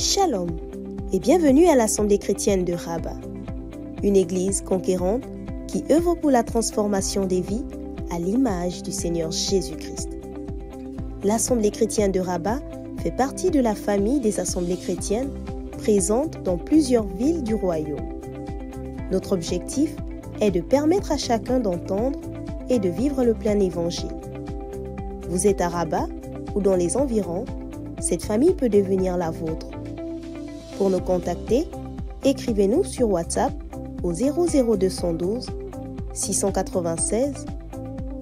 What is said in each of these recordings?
Shalom et bienvenue à l'Assemblée chrétienne de Rabat, une église conquérante qui œuvre pour la transformation des vies à l'image du Seigneur Jésus-Christ. L'Assemblée chrétienne de Rabat fait partie de la famille des assemblées chrétiennes présentes dans plusieurs villes du royaume. Notre objectif est de permettre à chacun d'entendre et de vivre le plein évangile. Vous êtes à Rabat ou dans les environs, cette famille peut devenir la vôtre. Pour nous contacter, écrivez-nous sur WhatsApp au 00212 696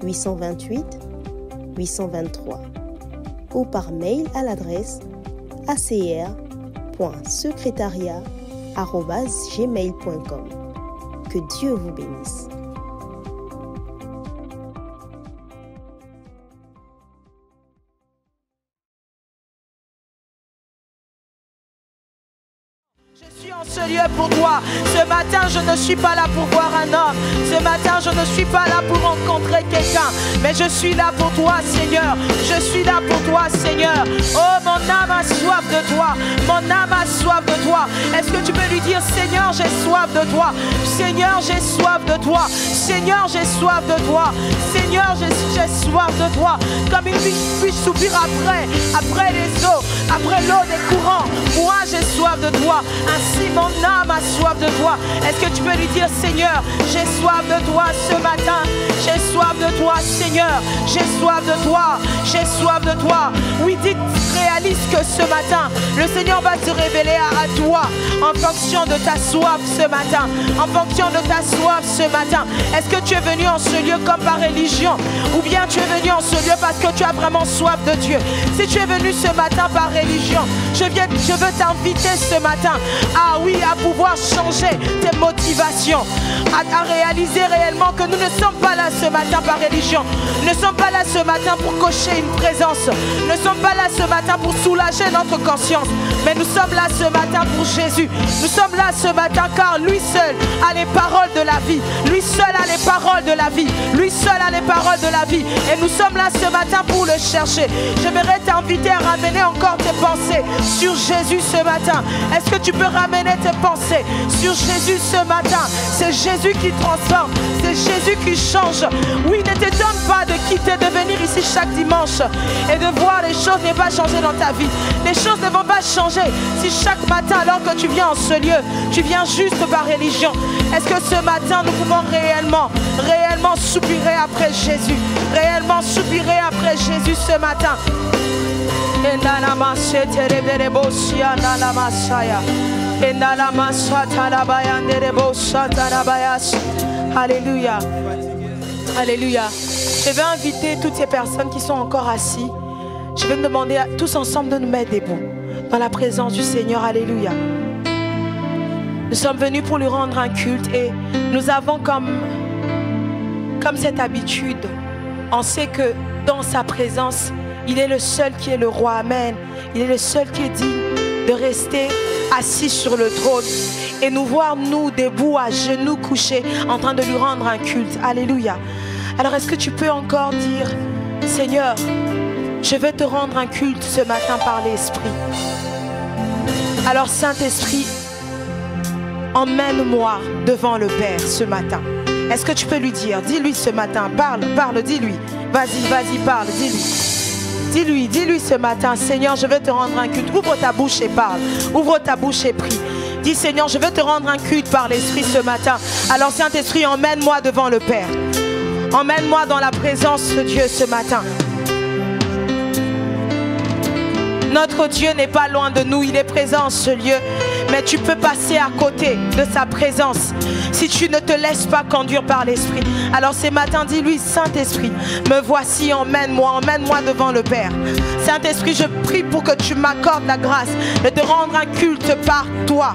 828 823 ou par mail à l'adresse acr.secretariat@gmail.com. Que Dieu vous bénisse. Je suis en ce lieu pour toi. Ce matin, je ne suis pas là pour voir un homme. Ce matin, je ne suis pas là pour rencontrer quelqu'un. Mais je suis là pour toi, Seigneur. Je suis là pour toi, Seigneur. Oh, mon âme a soif de toi. Mon âme a soif de toi. Est-ce que tu peux lui dire, Seigneur, j'ai soif de toi. Seigneur, j'ai soif de toi. Seigneur, j'ai soif de toi. Seigneur, j'ai soif de toi. Comme une vie puisse soupir après les eaux, après l'eau des courants. Moi, j'ai soif de toi. Ainsi mon âme a soif de toi. Est-ce que tu peux lui dire, Seigneur, j'ai soif de toi ce matin. J'ai soif de toi, Seigneur. J'ai soif de toi. J'ai soif de toi. Oui, réalise que ce matin, le Seigneur va se révéler à toi en fonction de ta soif ce matin. En fonction de ta soif ce matin. Est-ce que tu es venu en ce lieu comme par religion? Ou bien tu es venu en ce lieu parce que tu as vraiment soif de Dieu? Si tu es venu ce matin par religion, je veux t'inviter ce matin à pouvoir changer tes motivations, à réaliser réellement que nous ne sommes pas là ce matin par religion. Nous ne sommes pas là ce matin pour cocher une présence. Nous ne sommes pas là ce matin pour soulager notre conscience. Mais nous sommes là ce matin pour Jésus. Nous sommes là ce matin car lui seul a les paroles de la vie. Lui seul a les paroles de la vie. Lui seul a les paroles de la vie. Et nous sommes là ce matin pour le chercher. J'aimerais t'inviter à ramener encore tes pensées sur Jésus ce matin. Est-ce que tu peux ramener tes pensées sur Jésus ce matin? C'est Jésus qui transforme. C'est Jésus qui change. Oui, ne t'étonne pas de quitter, de venir ici chaque dimanche et de voir les choses ne pas changer dans ta vie. Les choses ne vont pas changer si chaque matin, alors que tu viens en ce lieu, tu viens juste par religion. Est-ce que ce matin, nous pouvons réellement soupirer après Jésus? Réellement soupirer après Jésus ce matin. Alléluia. Alléluia. Je vais inviter toutes ces personnes qui sont encore assises. Je vais demander à tous ensemble de nous mettre debout dans la présence du Seigneur. Alléluia. Nous sommes venus pour lui rendre un culte et nous avons comme cette habitude. On sait que dans sa présence, il est le seul qui est le roi. Amen. Il est le seul qui est digne de rester assis sur le trône et nous voir, nous, debout, à genoux, couchés, en train de lui rendre un culte. Alléluia. Alors, est-ce que tu peux encore dire, Seigneur, je veux te rendre un culte ce matin par l'Esprit. Alors, Saint-Esprit, emmène-moi devant le Père ce matin. Est-ce que tu peux lui dire? Dis-lui ce matin. Parle, dis-lui. Vas-y, parle, dis-lui. Dis-lui ce matin, Seigneur, je veux te rendre un culte. Ouvre ta bouche et parle. Ouvre ta bouche et prie. Dis, Seigneur, je veux te rendre un culte par l'Esprit ce matin. Alors, Saint-Esprit, emmène-moi devant le Père. Emmène-moi dans la présence de Dieu ce matin. Notre Dieu n'est pas loin de nous, il est présent en ce lieu. Mais tu peux passer à côté de sa présence si tu ne te laisses pas conduire par l'Esprit. Alors ce matin, dis-lui, Saint-Esprit, me voici, emmène-moi devant le Père. Saint-Esprit, je prie pour que tu m'accordes la grâce de te rendre un culte par toi,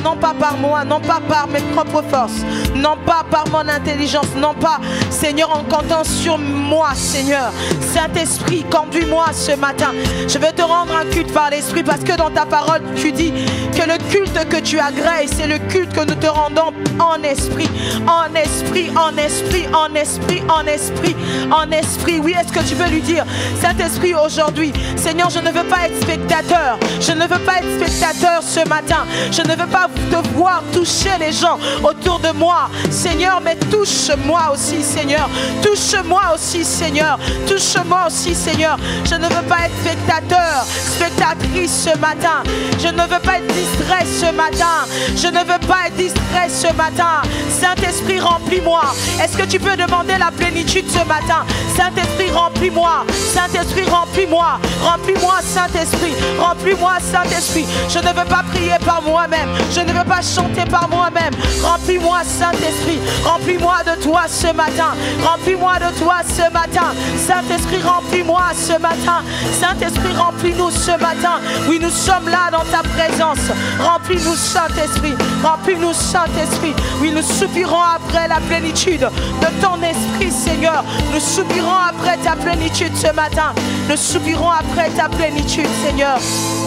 non pas par moi, non pas par mes propres forces, non pas par mon intelligence, non pas, Seigneur, en comptant sur moi, Seigneur. Saint-Esprit, conduis-moi ce matin. Je veux te rendre un culte par l'Esprit parce que dans ta parole, tu dis que le culte que tu agrées, c'est le culte que nous te rendons en esprit, en esprit, en esprit, en esprit, en esprit, en esprit. Oui, est-ce que tu veux lui dire, Saint-Esprit, aujourd'hui, Seigneur, je ne veux pas être spectateur. Je ne veux pas être spectateur ce matin. Je ne veux pas te voir toucher les gens autour de moi, Seigneur, mais touche-moi aussi, Seigneur. Touche-moi aussi, Seigneur. Touche-moi aussi, Seigneur. Je ne veux pas être spectateur, spectatrice ce matin. Je ne veux pas être distrait ce matin. Je ne veux pas être distrait ce matin. Saint-Esprit, remplis-moi. Est-ce que tu peux demander la plénitude ce matin? Saint-Esprit, remplis-moi. Saint-Esprit, remplis-moi. Remplis-moi, Saint-Esprit. Remplis-moi, Saint-Esprit. Je ne veux pas prier par moi-même. Je ne veux pas chanter par moi-même. Remplis-moi, Saint-Esprit. Remplis-moi de toi ce matin. Remplis-moi de toi ce matin. Saint-Esprit, remplis-moi ce matin. Saint-Esprit, remplis-nous ce matin. Oui, nous sommes là dans ta présence. Remplis-nous, Saint-Esprit. Remplis-nous, Saint-Esprit. Oui, nous soupirons après la plénitude de ton esprit, Seigneur. Nous soupirons après ta plénitude ce matin. Nous soupirons après ta plénitude, Seigneur.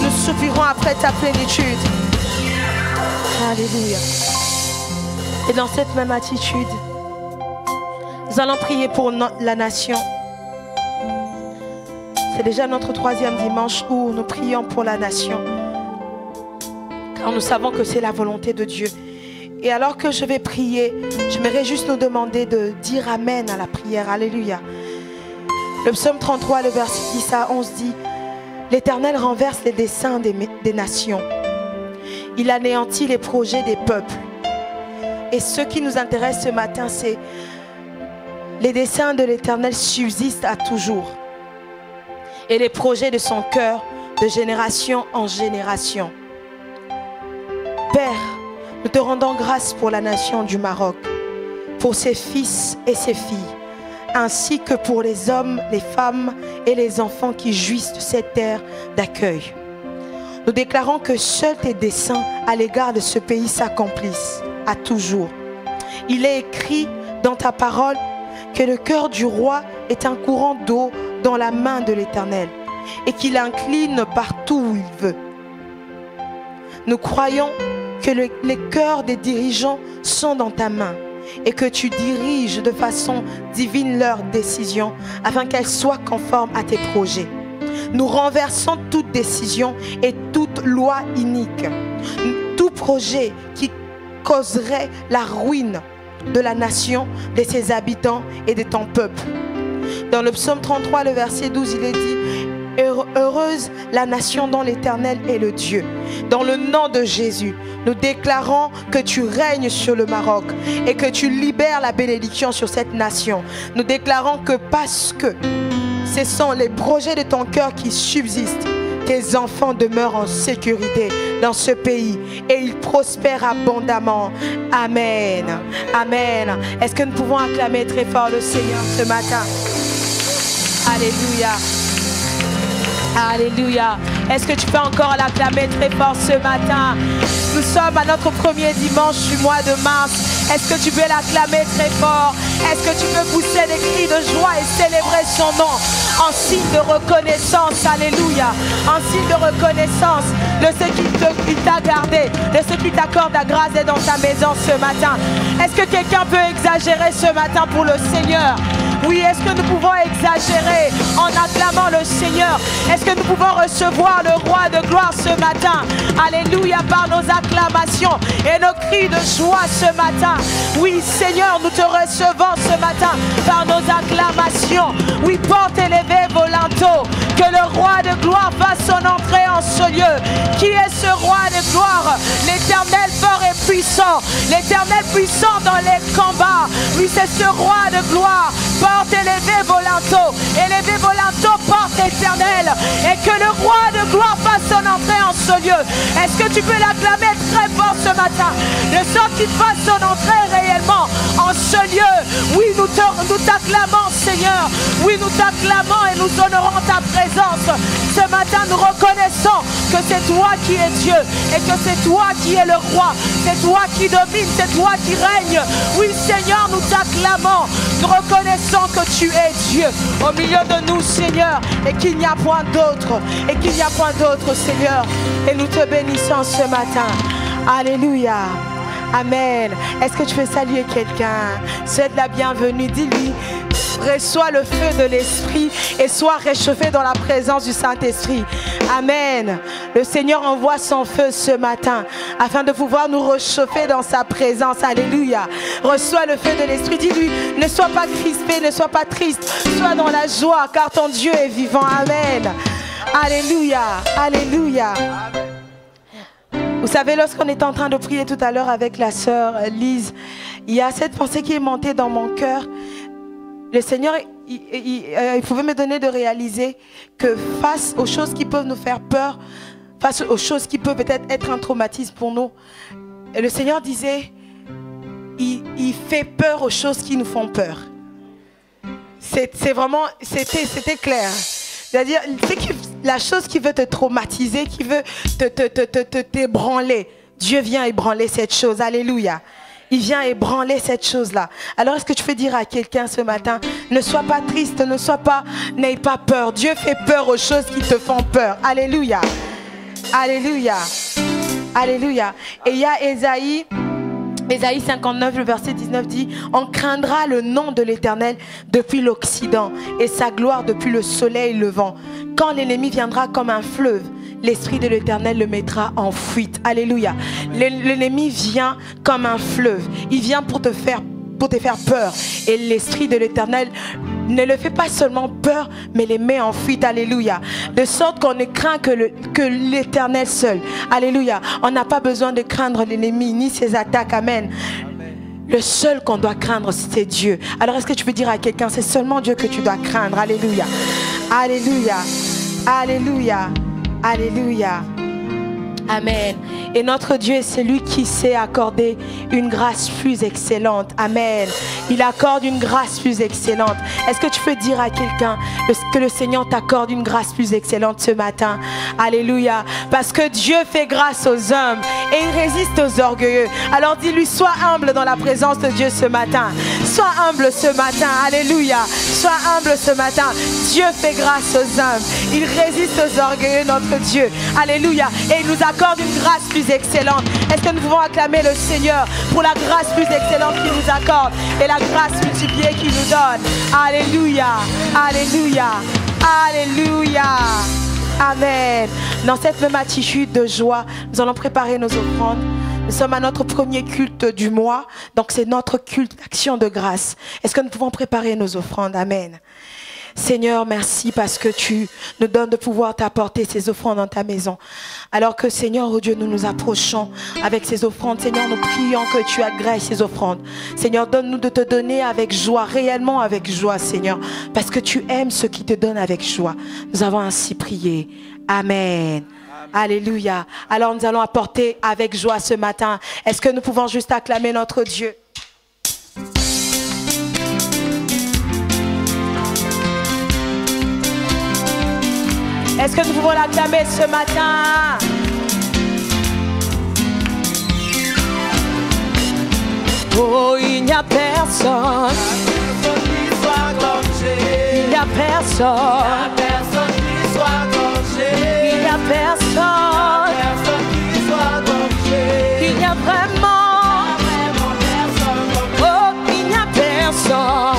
Nous soupirons après ta plénitude. Alléluia. Et dans cette même attitude, nous allons prier pour la nation. C'est déjà notre 3e dimanche où nous prions pour la nation. Car nous savons que c'est la volonté de Dieu. Et alors que je vais prier, j'aimerais juste nous demander de dire Amen à la prière. Alléluia. Le psaume 33, le verset 10 à 11 dit: l'Éternel renverse les desseins des nations. Il anéantit les projets des peuples. Et ce qui nous intéresse ce matin, c'est les desseins de l'Éternel subsistent à toujours. Et les projets de son cœur de génération en génération. Père, nous te rendons grâce pour la nation du Maroc, pour ses fils et ses filles, ainsi que pour les hommes, les femmes et les enfants qui jouissent de cette terre d'accueil. Nous déclarons que seuls tes desseins à l'égard de ce pays s'accomplissent à toujours. Il est écrit dans ta parole que le cœur du roi est un courant d'eau dans la main de l'Éternel et qu'il incline partout où il veut. Nous croyons que les cœurs des dirigeants sont dans ta main et que tu diriges de façon divine leurs décisions afin qu'elles soient conformes à tes projets. Nous renversons toute décision et toute loi inique, tout projet qui causerait la ruine de la nation, de ses habitants et de ton peuple. Dans le psaume 33, le verset 12, il est dit: heureuse la nation dont l'Éternel est le Dieu. Dans le nom de Jésus, nous déclarons que tu règnes sur le Maroc et que tu libères la bénédiction sur cette nation. Nous déclarons que parce que ce sont les projets de ton cœur qui subsistent, tes enfants demeurent en sécurité dans ce pays et ils prospèrent abondamment. Amen. Amen. Est-ce que nous pouvons acclamer très fort le Seigneur ce matin? Alléluia. Alléluia. Est-ce que tu peux encore l'acclamer très fort ce matin? Nous sommes à notre premier dimanche du mois de mars. Est-ce que tu peux l'acclamer très fort? Est-ce que tu peux pousser des cris de joie et célébrer son nom en signe de reconnaissance? Alléluia. En signe de reconnaissance de ce qu'il t'a gardé, de ce qui t'accorde la grâce et dans ta maison ce matin. Est-ce que quelqu'un peut exagérer ce matin pour le Seigneur? Oui, est-ce que nous pouvons exagérer en acclamant le Seigneur? Est-ce que nous pouvons recevoir le Roi de gloire ce matin? Alléluia, par nos acclamations et nos cris de joie ce matin. Oui, Seigneur, nous te recevons ce matin par nos acclamations. Oui, porte élevée volanto, que le Roi de gloire fasse son entrée en ce lieu. Qui est ce Roi de gloire? L'Éternel fort et puissant, l'Éternel puissant dans les combats. Oui, c'est ce Roi de gloire. Porte élevée volanto, porte éternelle, et que le Roi de gloire fasse son entrée en ce lieu. Est-ce que tu peux l'acclamer très fort ce matin, de sorte qu'il fasse son entrée réellement en ce lieu? Oui, nous t'acclamons, Seigneur. Oui, nous t'acclamons et nous honorons ta présence. Ce matin, nous reconnaissons que c'est toi qui es Dieu et que c'est toi qui es le roi. C'est toi qui domine, c'est toi qui règne. Oui, Seigneur, nous t'acclamons. Nous reconnaissons que tu es Dieu au milieu de nous, Seigneur, et qu'il n'y a point d'autre, Seigneur. Et nous te bénissons ce matin. Alléluia. Amen. Est-ce que tu veux saluer quelqu'un? Souhaite la bienvenue. Dis-lui, reçois le feu de l'Esprit et sois réchauffé dans la présence du Saint-Esprit. Amen. Le Seigneur envoie son feu ce matin afin de pouvoir nous réchauffer dans sa présence. Alléluia. Reçois le feu de l'Esprit. Dis-lui, ne sois pas crispé, ne sois pas triste. Sois dans la joie car ton Dieu est vivant. Amen. Alléluia. Alléluia. Vous savez, lorsqu'on était en train de prier tout à l'heure avec la sœur Lise, il y a cette pensée qui est montée dans mon cœur. Le Seigneur, il pouvait me donner de réaliser que face aux choses qui peuvent nous faire peur, face aux choses qui peuvent peut-être être un traumatisme pour nous, le Seigneur disait, il fait peur aux choses qui nous font peur. C'est vraiment, c'était clair. C'est-à-dire, la chose qui veut te traumatiser, qui veut t'ébranler, Dieu vient ébranler cette chose. Alléluia. Il vient ébranler cette chose-là. Alors, est-ce que tu peux dire à quelqu'un ce matin, ne sois pas triste, n'aie pas peur. Dieu fait peur aux choses qui te font peur. Alléluia. Alléluia. Alléluia. Et il y a Ésaïe 59, le verset 19 dit, on craindra le nom de l'Éternel depuis l'Occident et sa gloire depuis le soleil levant. Quand l'ennemi viendra comme un fleuve, l'Esprit de l'Éternel le mettra en fuite. Alléluia. L'ennemi vient comme un fleuve. Il vient pour te faire peur. Et l'Esprit de l'Éternel ne le fait pas seulement peur, mais les met en fuite. Alléluia. De sorte qu'on ne craint que l'Éternel seul. Alléluia. On n'a pas besoin de craindre l'ennemi ni ses attaques. Amen. Le seul qu'on doit craindre, c'est Dieu. Alors est-ce que tu peux dire à quelqu'un, c'est seulement Dieu que tu dois craindre. Alléluia. Alléluia. Alléluia. Alléluia. Amen. Et notre Dieu est celui qui sait accorder une grâce plus excellente. Amen. Il accorde une grâce plus excellente. Est-ce que tu peux dire à quelqu'un que le Seigneur t'accorde une grâce plus excellente ce matin? Alléluia. Parce que Dieu fait grâce aux hommes et il résiste aux orgueilleux. Alors dis-lui, sois humble dans la présence de Dieu ce matin. Sois humble ce matin. Alléluia. Sois humble ce matin. Dieu fait grâce aux hommes. Il résiste aux orgueilleux, notre Dieu. Alléluia. Et il nous accorde une grâce plus excellente. Est-ce que nous pouvons acclamer le Seigneur pour la grâce plus excellente qu'il nous accorde et la grâce multipliée qu'il nous donne? Alléluia. Alléluia. Alléluia. Amen. Dans cette même attitude de joie, nous allons préparer nos offrandes. Nous sommes à notre premier culte du mois. Donc c'est notre culte d'action de grâce. Est-ce que nous pouvons préparer nos offrandes? Amen. Seigneur, merci parce que tu nous donnes de pouvoir t'apporter ces offrandes dans ta maison. Alors que Seigneur, oh Dieu, nous nous approchons avec ces offrandes. Seigneur, nous prions que tu agrèges ces offrandes. Seigneur, donne-nous de te donner avec joie, réellement avec joie, Seigneur. Parce que tu aimes ceux qui te donnent avec joie. Nous avons ainsi prié. Amen. Alléluia. Alors nous allons apporter avec joie ce matin. Est-ce que nous pouvons juste acclamer notre Dieu? Est-ce que nous pouvons l'acclamer ce matin? Oh, il n'y a personne. Il n'y a personne. Il n'y a personne. Il n'y a vraiment. Oh, il n'y a personne.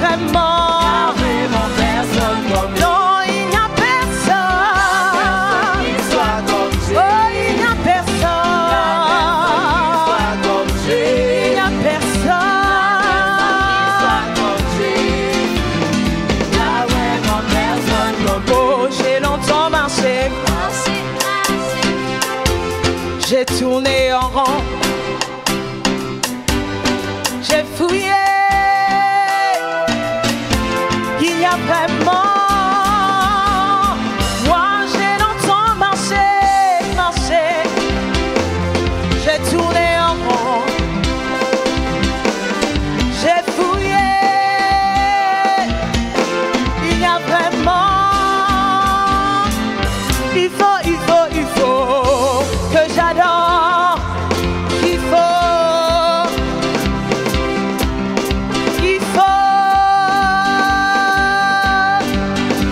vraiment personne comme lui. non, il n'y a personne Qui soit comme Jésus. oh, il n'y a personne Comme il Jésus. n'y a personne Comme Jésus. Ah ouais, mon personne comme lui. oh, j'ai longtemps marché j'ai tourné en rond j'ai fouillé il y a vraiment moi j'ai longtemps marché j'ai tourné en rond j'ai fouillé il y a vraiment il faut que j'adore il faut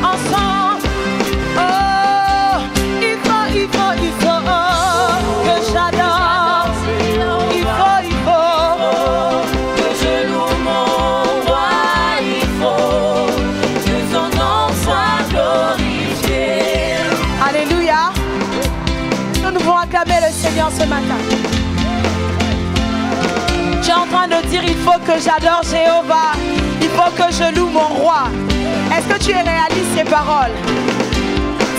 ensemble oh il faut que j'adore il faut Que je loue mon roi, il faut que son nom soit glorifié. alléluia nous devons acclamer le Seigneur ce matin tu es en train de dire il faut que j'adore Jéhovah il faut que je loue mon roi est-ce que tu réalises ces paroles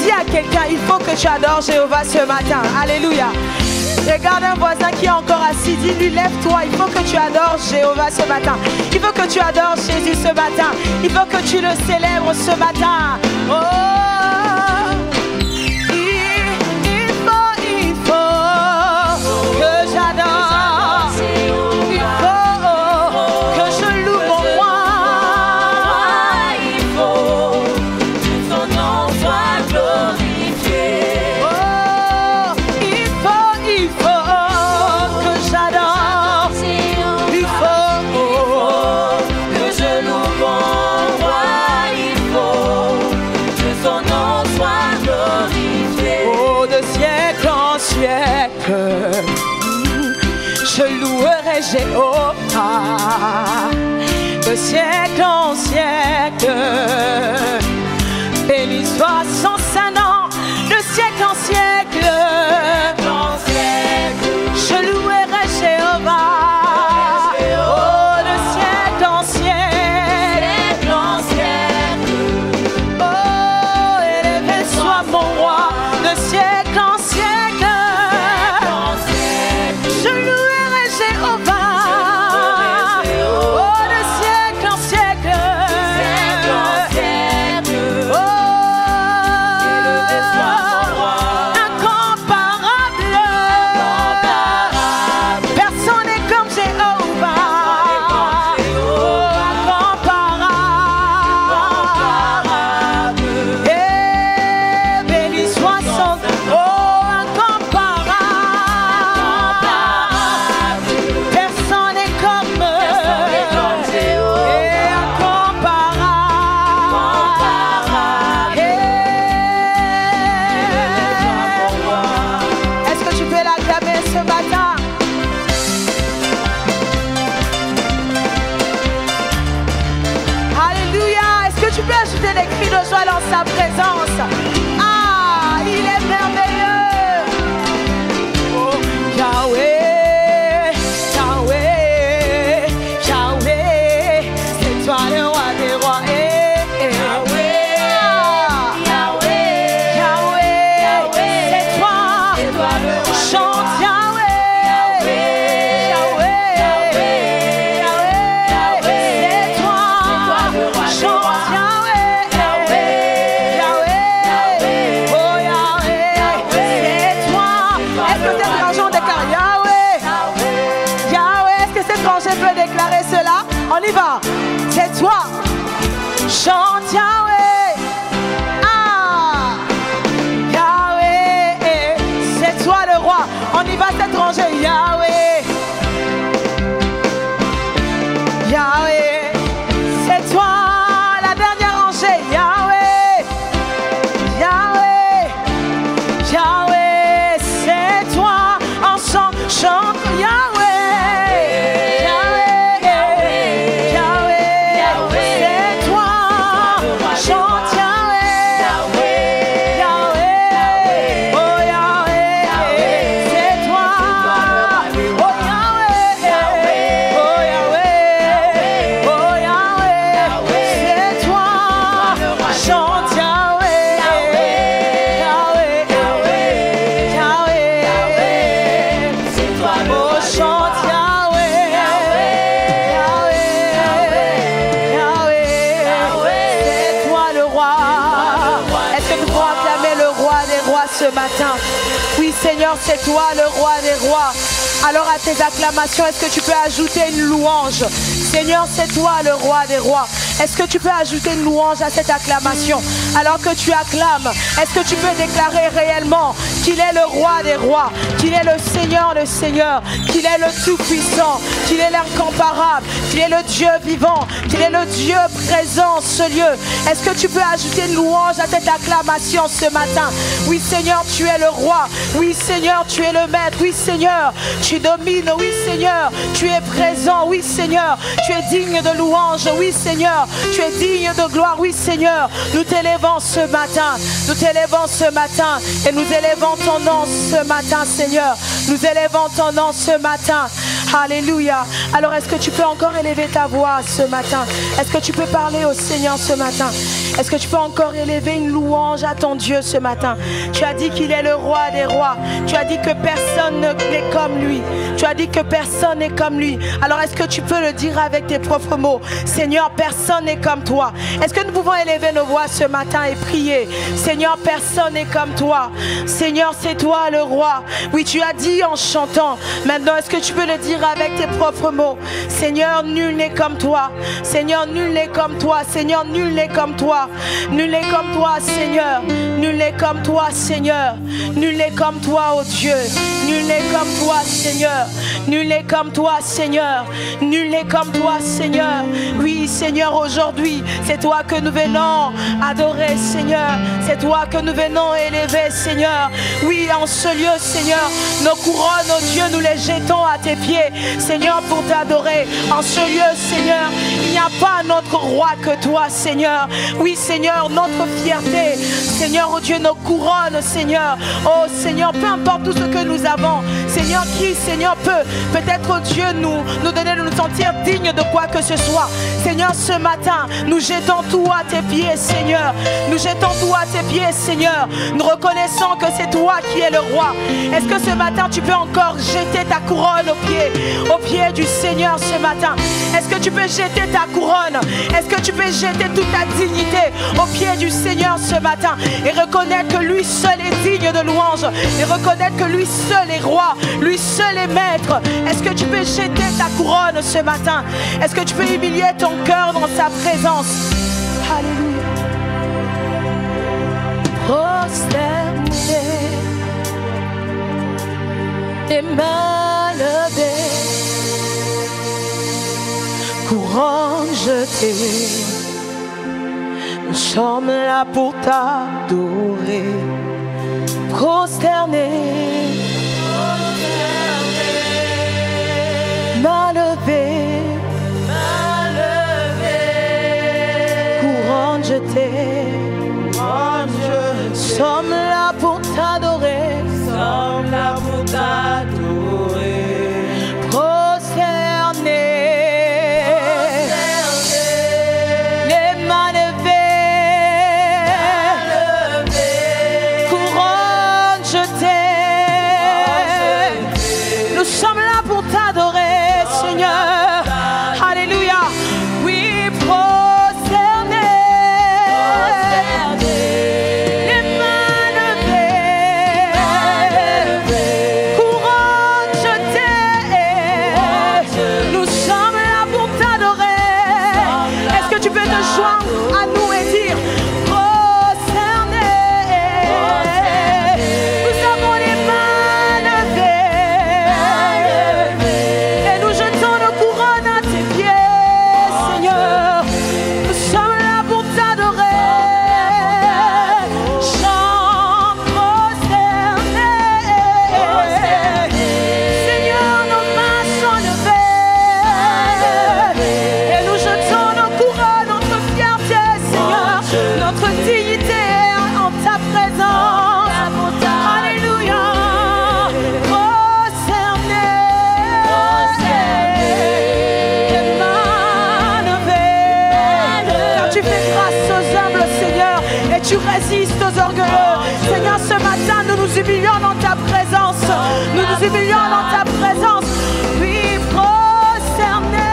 dis à quelqu'un il faut que tu adores Jéhovah ce matin alléluia regarde un voisin qui est encore assis dis-lui lève-toi il faut que tu adores Jéhovah ce matin il faut que tu adores Jésus ce matin il faut que tu le célèbres ce matin oh il faut que j'adore il faut que je loue mon roi Il faut que son nom soit glorifié. oh il faut que j'adore il faut Que je loue mon roi, il faut que son nom soit glorifié. oh de siècle en siècle je louerai Jéhovah de siècle en siècle béni soit son saint nom de siècle en siècle je louerai Jéhovah oh de siècle en siècle oh élevé soit mon roi de siècle en siècle je louerai Jéhovah oh de siècle en siècle oh incomparable personne n'est comme Jéhovah oh incomparable et béni soit son oh incomparable personne n'est comme et incomparable est-ce que tu peux l'acclamer ce matin alléluia est-ce que tu peux ajouter des cris de joie dans sa présence ah il est merveilleux oh Yahweh Yahweh Yahweh c'est toi le roi des rois Yahweh c'est toi chante Yahweh c'est toi chante Yahweh ce matin. Oui, Seigneur, c'est toi le roi des rois. Alors à tes acclamations, est-ce que tu peux ajouter une louange? Seigneur, c'est toi le roi des rois. Est-ce que tu peux ajouter une louange à cette acclamation? Alors que tu acclames, est-ce que tu peux déclarer réellement qu'il est le roi des rois, qu'il est le Seigneur, qu'il est le Tout-Puissant, qu'il est l'incomparable, qu'il est le Dieu vivant, qu'il est le Dieu présent en ce lieu? Est-ce que tu peux ajouter une louange à cette acclamation ce matin? Oui, Seigneur, tu es le roi. Oui, Seigneur, tu es le maître. Oui, Seigneur, tu domines. Oui, Seigneur, tu es présent. Oui, Seigneur, tu es digne de louange. Oui, Seigneur, tu es digne de gloire. Oui, Seigneur, nous t'élèvons ce matin. Nous t'élèvons ce matin et nous élèvons ton nom ce matin, Seigneur. Nous élèvons ton nom ce matin. Alléluia. Alors, est-ce que tu peux encore élever ta voix ce matin? Est-ce que tu peux parler au Seigneur ce matin? Est-ce que tu peux encore élever une louange à ton Dieu ce matin? Tu as dit qu'il est le roi des rois. Tu as dit que personne n'est comme lui. Tu as dit que personne n'est comme lui. Alors, est-ce que tu peux le dire avec tes propres mots? Seigneur, personne n'est comme toi. Est-ce que nous pouvons élever nos voix ce matin et prier? Seigneur, personne n'est comme toi. Seigneur, c'est toi le roi. Oui, tu as dit en chantant. Maintenant, est-ce que tu peux le dire avec tes propres mots? Seigneur, nul n'est comme toi. Seigneur, nul n'est comme toi. Seigneur, nul n'est comme toi. Nul n'est comme toi, Seigneur. Nul n'est comme toi, Seigneur. Nul n'est comme toi, oh Dieu. Nul n'est comme toi, Seigneur. Nul n'est comme toi, Seigneur. Nul n'est comme toi, Seigneur. Oui, Seigneur, aujourd'hui, c'est toi que nous venons adorer, Seigneur. C'est toi que nous venons élever, Seigneur. Oui, en ce lieu, Seigneur, nos couronnes, oh Dieu, nous les jetons à tes pieds, Seigneur, pour t'adorer. En ce lieu, Seigneur, il n'y a pas notre roi que toi, Seigneur. Oui, Seigneur, notre fierté, Seigneur, oh Dieu, nos couronnes, Seigneur. Oh Seigneur, peu importe tout ce que nous avons, Seigneur, qui, Seigneur, peut-être, oh Dieu, nous donner de nous sentir dignes de quoi que ce soit. Seigneur, ce matin, nous jetons tout à tes pieds, Seigneur. Nous jetons tout à tes pieds, Seigneur. Nous reconnaissons que c'est toi qui es le roi. Est-ce que ce matin, tu peux encore jeter ta couronne au pied du Seigneur ce matin? Est-ce que tu peux jeter ta couronne? Est-ce que tu peux jeter toute ta dignité au pied du Seigneur ce matin et reconnaître que lui seul est digne de louange et reconnaître que lui seul est roi, lui seul est maître? Est-ce que tu peux jeter ta couronne ce matin? Est-ce que tu peux humilier ton cœur dans sa présence? Alléluia. Prosterné et main levée, couronne jetée, nous sommes là pour t'adorer. Prosterné, main levée, couronne jetée, nous sommes là pour t'adorer. Sommes là pour t'adorer. Prosterné, les mains levées, couronne jetée. Nous sommes là pour t'adorer, Seigneur. Alléluia. Oui, prosterné. À nous et dire prosterné. Nous avons les mains levées et nous jetons nos couronnes à tes pieds, Seigneur. Nous sommes là pour t'adorer. Chante prosterné. Seigneur, nos mains sont levées et nous jetons nos couronnes, notre dignité en ta présence. Alléluia. Prosterné, les mains levées, car tu fais grâce aux humbles, Seigneur, et tu résistes aux orgueilleux. Seigneur, ce matin, nous nous humilions dans ta présence. Nous nous humilions dans ta présence. Oui, prosterné,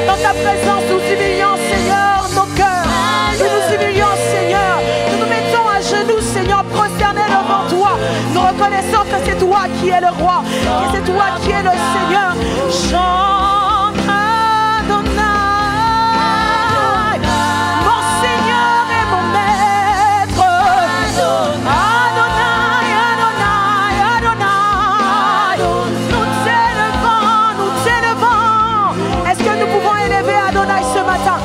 dans ta présence, nous humilions, Seigneur, nos cœurs. Nous nous humilions, Seigneur. Nous nous mettons à genoux, Seigneur. qui es le roi, et c'est toi qui es le Seigneur. Chante Adonai, mon Seigneur et mon Maître. Adonai, Adonai, Adonai, nous t'élevons, nous t'élevons. Est-ce que nous pouvons élever Adonai ce matin?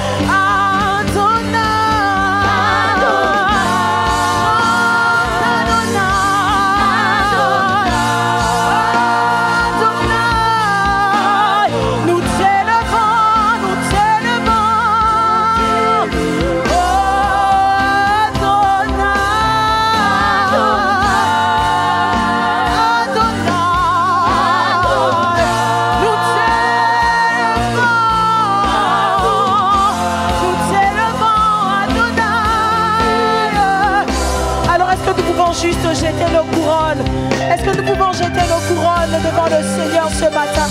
Juste jeter nos couronnes. Est-ce que nous pouvons jeter nos couronnes devant le Seigneur ce matin?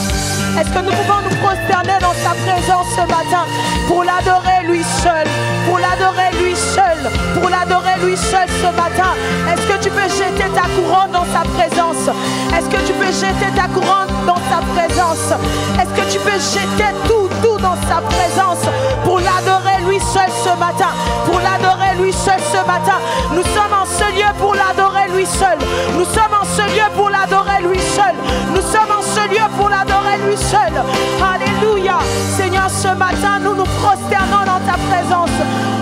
Est-ce que nous pouvons nous prosterner dans sa présence ce matin pour l'adorer lui seul, pour l'adorer lui seul, pour l'adorer lui seul ce matin? Est-ce que tu peux jeter ta couronne dans sa présence? Est-ce que tu peux jeter ta couronne dans sa présence? Est-ce que tu peux jeter tout dans sa présence pour l'adorer lui seul ce matin? Pour l'adorer lui seul ce matin. Nous sommes en ce lieu pour l'adorer lui seul. Nous sommes en ce lieu pour l'adorer lui seul. Nous sommes en ce lieu pour l'adorer lui seul. Alléluia. Seigneur, ce matin, nous nous prosternons dans ta présence.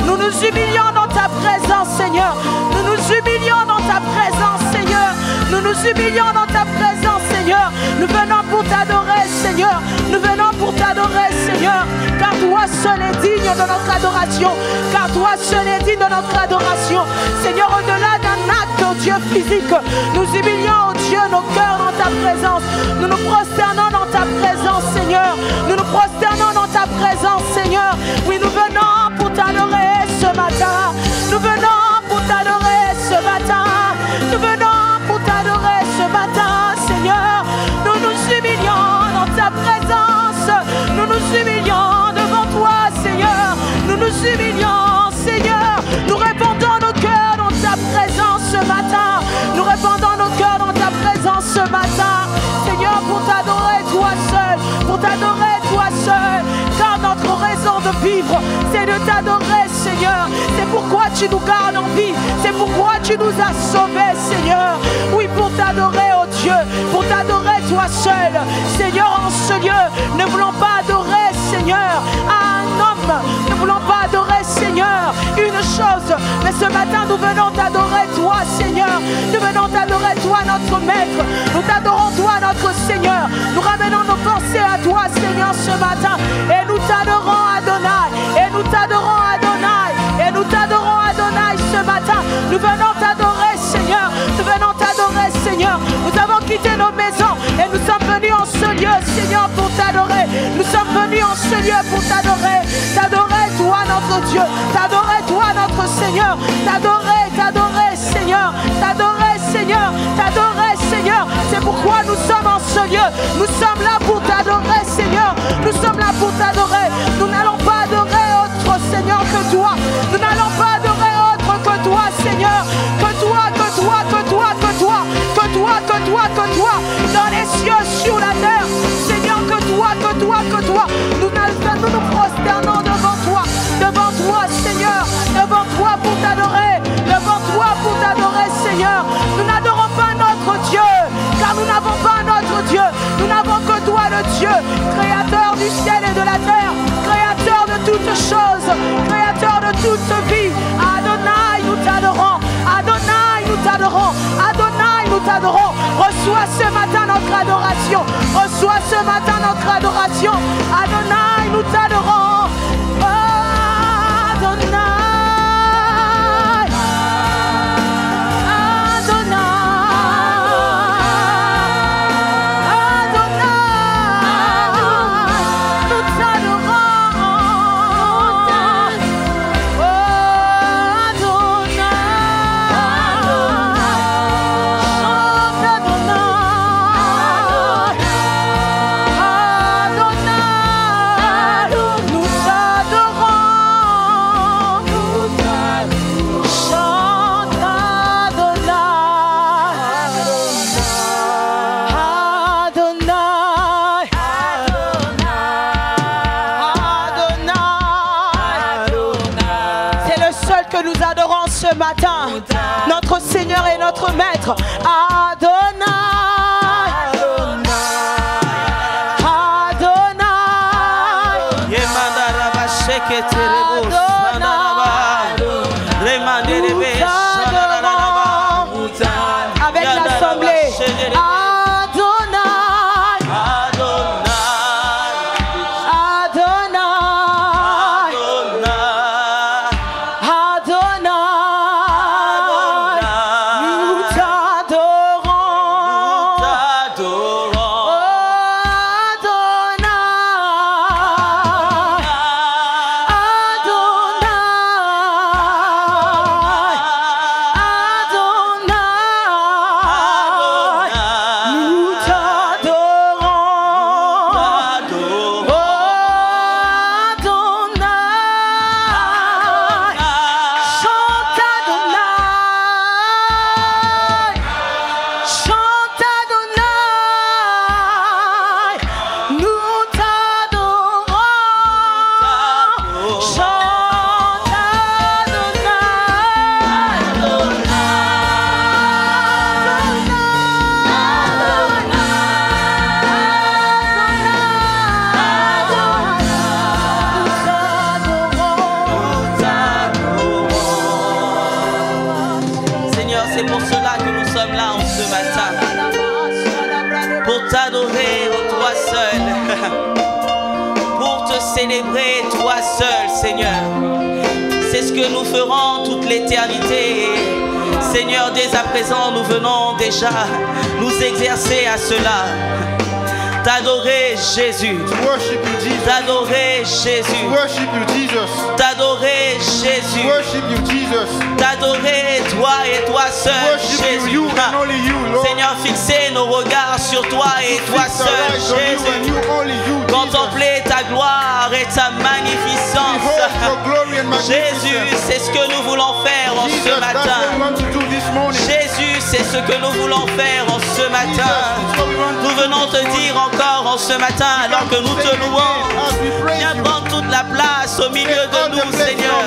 Nous nous humilions dans ta présence, Seigneur. Nous nous humilions dans ta présence, Seigneur. Nous nous humilions dans ta présence, Seigneur. Nous venons pour t'adorer, Seigneur. Nous venons pour t'adorer, Seigneur. Car toi seul est digne de notre adoration. Car toi seul est digne de notre adoration. Seigneur, au-delà d'un acte, oh Dieu physique, nous humilions, oh Dieu, nos cœurs dans ta présence. Nous nous prosternons dans ta présence, Seigneur. Nous nous prosternons dans ta présence, Seigneur. Oui, nous venons pour t'adorer ce matin. Nous venons pour t'adorer ce matin. Nous venons pour t'adorer ce matin, Seigneur. Nous nous humilions dans ta présence. Nous nous humilions devant toi, Seigneur. Nous nous humilions, Seigneur. Nous répandons nos cœurs dans ta présence ce matin. Nous répandons nos cœurs dans ta présence ce matin, Seigneur, pour t'adorer toi seul. Pour t'adorer toi seul. Car notre raison de vivre, c'est de t'adorer, Seigneur. C'est pourquoi tu nous gardes en vie. C'est pourquoi tu nous as sauvés, Seigneur. Oui, pour t'adorer, oh Dieu. Pour t'adorer toi seul. Seigneur, en ce lieu, ne voulons pas adorer, Seigneur, à un homme. Ne voulons pas adorer, Seigneur, une chose. Mais ce matin, nous venons t'adorer, toi, Seigneur. Nous venons t'adorer, toi, notre Maître. Nous t'adorons, toi, notre Seigneur. Nous ramenons nos pensées à toi, Seigneur, ce matin. Et nous t'adorons, Adonai. Et nous t'adorons, Adonai. Et nous t'adorons, Adonai, ce matin. Nous venons t'adorer, Seigneur. Nous venons t'adorer, Seigneur. Nous avons quitté nos maisons et nous sommes venus en ce lieu, Seigneur, pour t'adorer. Nous sommes venus en ce lieu pour t'adorer. T'adorer, toi, notre Dieu. T'adorer, toi, notre Seigneur. T'adorer, t'adorer, Seigneur. T'adorer, Seigneur. T'adorer, Seigneur. C'est pourquoi nous sommes en ce lieu. Nous sommes là pour t'adorer, Seigneur. Nous sommes là pour t'adorer. Nous n'allons pas adorer autre, Seigneur, que toi. Nous n'allons pas adorer autre que toi, Seigneur. Que toi, que toi, que toi, que toi. Que toi, que toi, que toi. Dans les cieux, sur la terre. Seigneur, que toi, que toi, que toi. Nous nous prosternons devant toi, Seigneur. Devant toi pour t'adorer. Devant toi pour t'adorer, Seigneur. Nous n'adorons pas notre Dieu. Car nous n'avons pas notre Dieu. Nous n'avons que toi, le Dieu, créateur du ciel et de la terre, créateur de toutes choses, créateur de toute vie. Adonai, nous t'adorons. Adonai, nous t'adorons. Adonai, nous t'adorons. Reçois ce matin notre adoration. Reçois ce matin notre adoration. Adonai, nous t'adorons. Adonai. Nous que nous adorons ce matin notre Seigneur et notre Maître, Adonai. Avec l'assemblée, Adonai, Adonai, Adonai, nous t'adorons, C'est pour cela que nous sommes là en ce matin. Pour t'adorer, toi seul. Pour te célébrer, toi seul, Seigneur. C'est ce que nous ferons toute l'éternité. Seigneur, dès à présent, nous venons déjà nous exercer à cela. T'adorer Jésus. T'adorer Jésus. T'adorer Jésus. T'adorer toi et toi seul, Jésus. Seigneur, fixer nos regards sur toi et toi seul, Jésus. Contempler ta gloire et ta magnificence. Jésus, c'est ce que nous voulons faire en ce matin. Jésus, c'est ce que nous voulons faire en ce matin. Nous venons te dire encore en ce matin, alors que nous te louons, viens prendre toute la place au milieu de nous, Seigneur.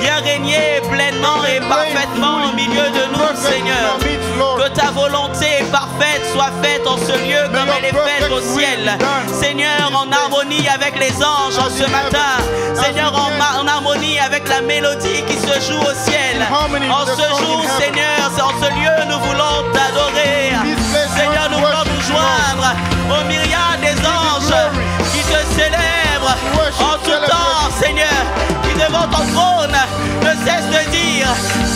Viens régner pleinement et parfaitement au milieu de nous, Seigneur. Que ta volonté parfaite soit faite en ce lieu comme elle est faite au ciel. Seigneur, en harmonie avec les anges en ce matin. Seigneur, en harmonie avec la mélodie qui se joue au ciel. En ce jour, Seigneur, en ce lieu, nous voulons t'adorer. Seigneur, nous voulons nous joindre aux myriades des anges qui te célèbrent en tout temps, Seigneur, qui devant ton trône ne cesse de dire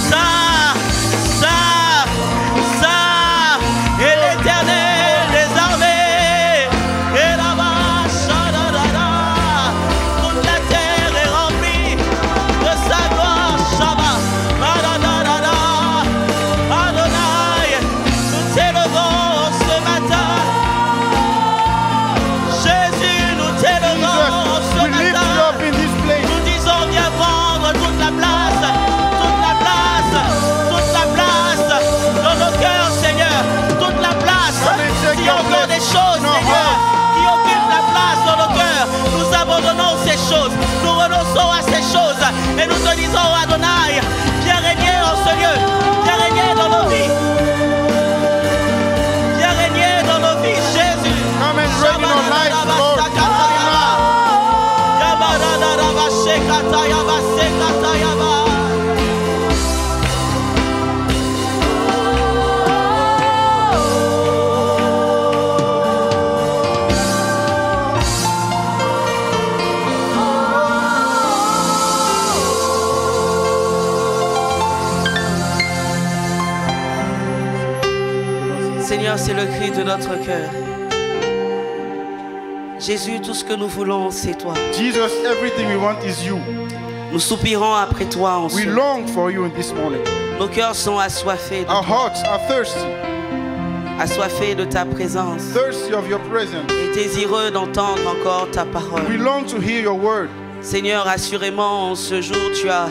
Saint, Saint, Saint et l'Éternel des armées. Et là-bas, toute la terre est remplie de sa gloire. Shabbat, Adonai, nous t'élevons ce matin. Jésus, nous t'élevons ce matin. Nous disons, viens prendre toute la place, toute la place, toute la place dans nos cœurs, Seigneur, toute la place. S'il y a encore des choses, Seigneur, qui occupent la place dans nos cœurs, nous abandonnons ces choses, nous renonçons à ces choses et nous te disons, Adonai, viens régner en ce lieu, viens régner dans nos vies. Viens régner dans nos vies, Jésus. Come and reign in our lives, Lord. Seigneur, c'est le cri de notre cœur. Jésus, tout ce que nous voulons, c'est toi. Jesus, everything we want is you. Nous soupirons après toi en ce We long for you in this morning. Nos cœurs sont assoiffés de Our toi, hearts are thirsty, assoiffés de ta présence thirsty of your presence. et désireux d'entendre encore ta We parole. long to hear your word. Seigneur, assurément, en ce jour, tu as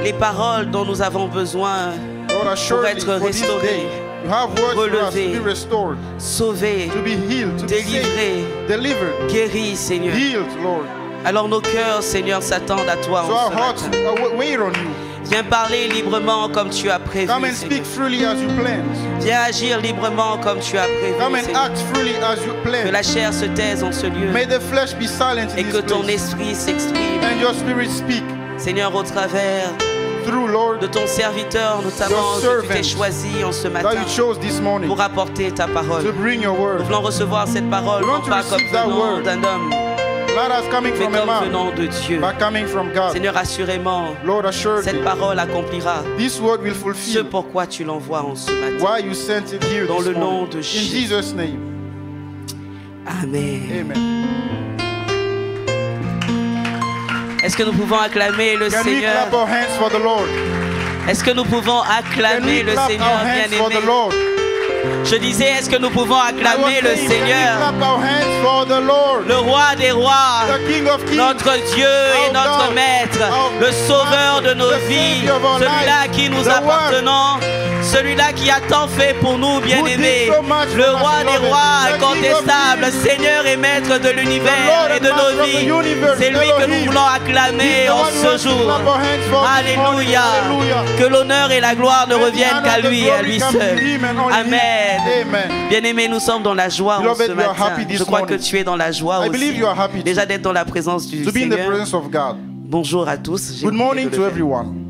les paroles dont nous avons besoin Lord, pour assuredly être for this restaurés, day, you have words for us relevés, to be restored, sauvés, to be healed, to be saved, délivrés, delivered, guéris, Seigneur. healed, Lord. Alors nos cœurs, Seigneur, s'attendent à toi So en our ce hearts matin. wait on you. Viens parler librement comme tu as prévu. Come and Seigneur. speak freely as you planned. Viens agir librement comme tu as prévu. Come and Seigneur. act freely as you Que planned. la chair se taise en ce lieu May the flesh be silent et in que this ton place. esprit s'exprime. And your spirit speak Seigneur, au travers through, Lord, de ton serviteur, notamment Your que tu t'es servant choisi en ce that matin you chose this morning pour apporter ta parole. to bring your Nous word. voulons recevoir cette parole, We want non to pas comme receive that venant word. d'un homme, Not as coming mais from a comme man, venant de Dieu. but coming from God. Seigneur, assurément, Lord, assuredly, cette parole accomplira this word will ce fulfill pourquoi tu l'envoies en ce matin. why you sent it here Dans this le nom morning. de In Jésus. Jesus' name, Amen. amen. Est-ce que nous pouvons acclamer le Can we Seigneur? clap our hands for the Lord? Est-ce que nous pouvons Can acclamer we le clap Seigneur our hands for the bien-aimé? Lord? Je disais, est-ce que nous pouvons I was acclamer le saying, can we Seigneur, clap our hands for the Lord? le roi des rois, The King of Kings, notre Dieu et our notre God, Maître, our le Sauveur de nos the vies, Savior of our celui-là à lives, qui nous the Word, appartenons, celui-là qui a tant fait pour nous, bien-aimés, did so much le for us, roi des beloved, rois, the King of incontestable, Kings, Seigneur et Maître de the l'univers Lord et and de Master nos of the vies. universe, C'est lui que nous Elohim. voulons acclamer He's the en one we ce want to jour. clap our hands for this morning. Alléluia. Hallelujah. Que l'honneur et la gloire ne May the reviennent honor qu'à and the lui et à glory lui come to seul. him and only him. Amen. Amen. Bien-aimés, nous sommes dans la joie en Beloved, ce we are matin. happy this Je crois que morning. tu es dans la joie I aussi. believe you are happy Déjà too. d'être dans la présence du To be in the Seigneur. presence of God. Bonjour à tous. J'ai Good oublié morning de le to faire. everyone.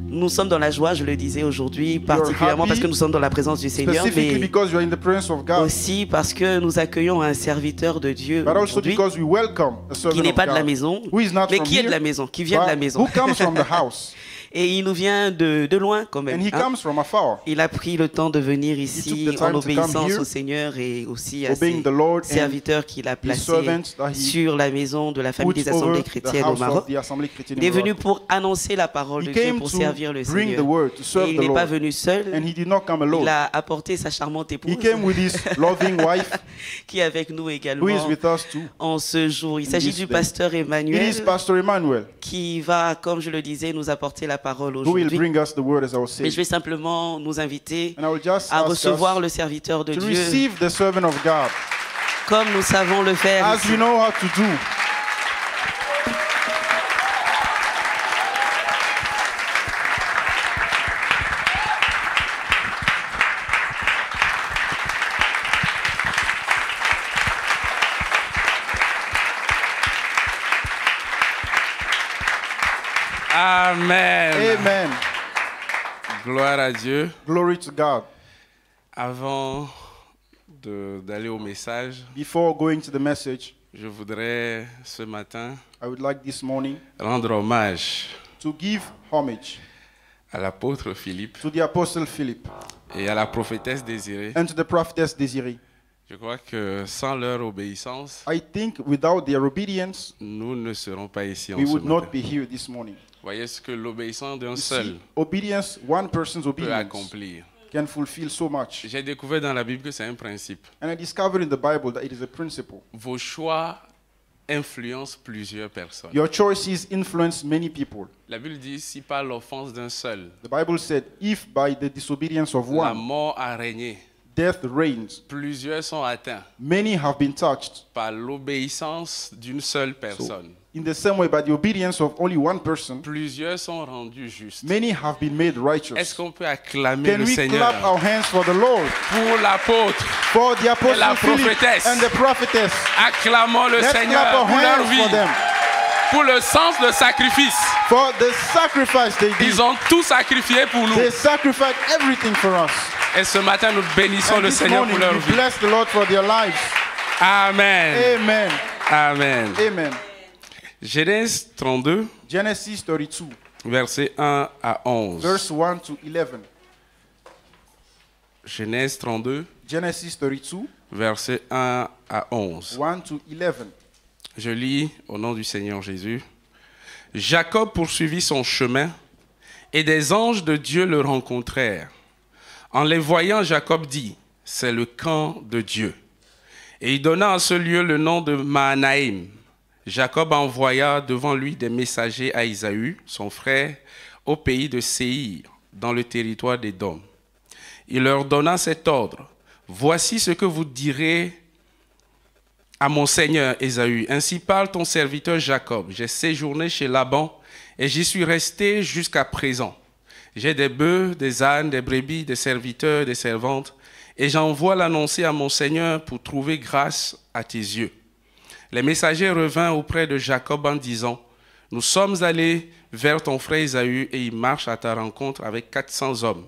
Nous sommes dans la joie, je le disais aujourd'hui, particulièrement happy, parce que nous sommes dans la présence du Seigneur, Specifically mais because you are in the presence of God. aussi parce que nous accueillons un serviteur de Dieu But also aujourd'hui because we welcome a qui servant n'est of pas de la God. maison, Who is not mais from qui est de here, la maison, qui vient de la but maison. who comes from the house. Et il nous vient de loin quand même. And he hein. comes from afar. Il a pris le temps de venir ici took the en time to come obéissance here, au Seigneur et aussi à obeying ses the Lord and serviteurs qu'il a placés servants that he sur la maison de la famille Puts des over assemblées the chrétiennes au house Maroc. of the Assembly Chrétienne Il est in venu Morocco. pour annoncer la parole de He Dieu, came pour to servir le bring Seigneur. the word, to serve Et il the n'est pas Lord. venu seul. And he did not come Il alone. a apporté sa charmante épouse He came with his loving wife, qui est avec nous who is également with us too. en ce jour. Il s'agit this du day. pasteur It Emmanuel is Pastor Emmanuel qui va, comme je le disais, nous apporter la parole who will aujourd'hui. bring us the word, as I was Mais je saying. vais simplement nous inviter And I will just à ask recevoir us le serviteur de to Dieu receive the servant of God comme nous savons le faire as ici. we know how to do. Amen. Amen. Gloire à Dieu. Glory to God. Avant d'aller au message, Before going to the message, je voudrais ce matin I would like this morning rendre hommage to give homage à l'apôtre Philippe to the Apostle Philip et à la prophétesse Désirée. and to the prophetess Desiree. Je crois que sans leur obéissance, I think without their obedience, nous ne serons pas ici en we ce would matin. not be here this morning. Voyez ce que l'obéissance d'un You seul see, obedience, one person's peut obedience accomplir. can fulfill so much. J'ai découvert dans la Bible que c'est un principe. And I discovered in the Bible that it is a principle. Vos choix influencent plusieurs personnes. Your choices influence many people. La Bible dit, si par l'offense d'un seul, The Bible said, if by the disobedience of la one, mort a régné, death reigns, plusieurs sont atteints many have been touched. par l'obéissance d'une seule personne. In the same way, by the obedience of only one person, Plusieurs sont rendus justes. many have been made Est-ce righteous. qu'on peut acclamer Can le we Seigneur clap our hands for the Lord, pour l'apôtre? for the la Apostle Philip prophétesse? and the prophetess? Acclamons le Let's clap Seigneur our pour leur hands for vie, them, pour le sens de sacrifice. for the sacrifice they did. Ils ont tout sacrifié pour nous. They sacrificed everything for us. Et ce matin, nous bénissons And le this Seigneur morning, pour leur we vie. bless the Lord for their lives. Amen. Amen. Amen. Amen. Genèse 32, Genesis 32, versets 1 à 11. verse 1 to 11. Genèse 32, Genesis 32, versets 1 à 11. 1 to 11. Je lis au nom du Seigneur Jésus. Jacob poursuivit son chemin et des anges de Dieu le rencontrèrent. En les voyant, Jacob dit, « C'est le camp de Dieu. » Et il donna à ce lieu le nom de Mahanaïm. Jacob envoya devant lui des messagers à Isaü, son frère, au pays de Séhir, dans le territoire d'Édom. Il leur donna cet ordre. « Voici ce que vous direz à mon seigneur Ésaü, ainsi parle ton serviteur Jacob. J'ai séjourné chez Laban et j'y suis resté jusqu'à présent. J'ai des bœufs, des ânes, des brebis, des serviteurs, des servantes, et j'envoie l'annoncer à mon seigneur pour trouver grâce à tes yeux. Les messagers revinrent auprès de Jacob en disant, nous sommes allés vers ton frère Ésaü et il marche à ta rencontre avec 400 hommes.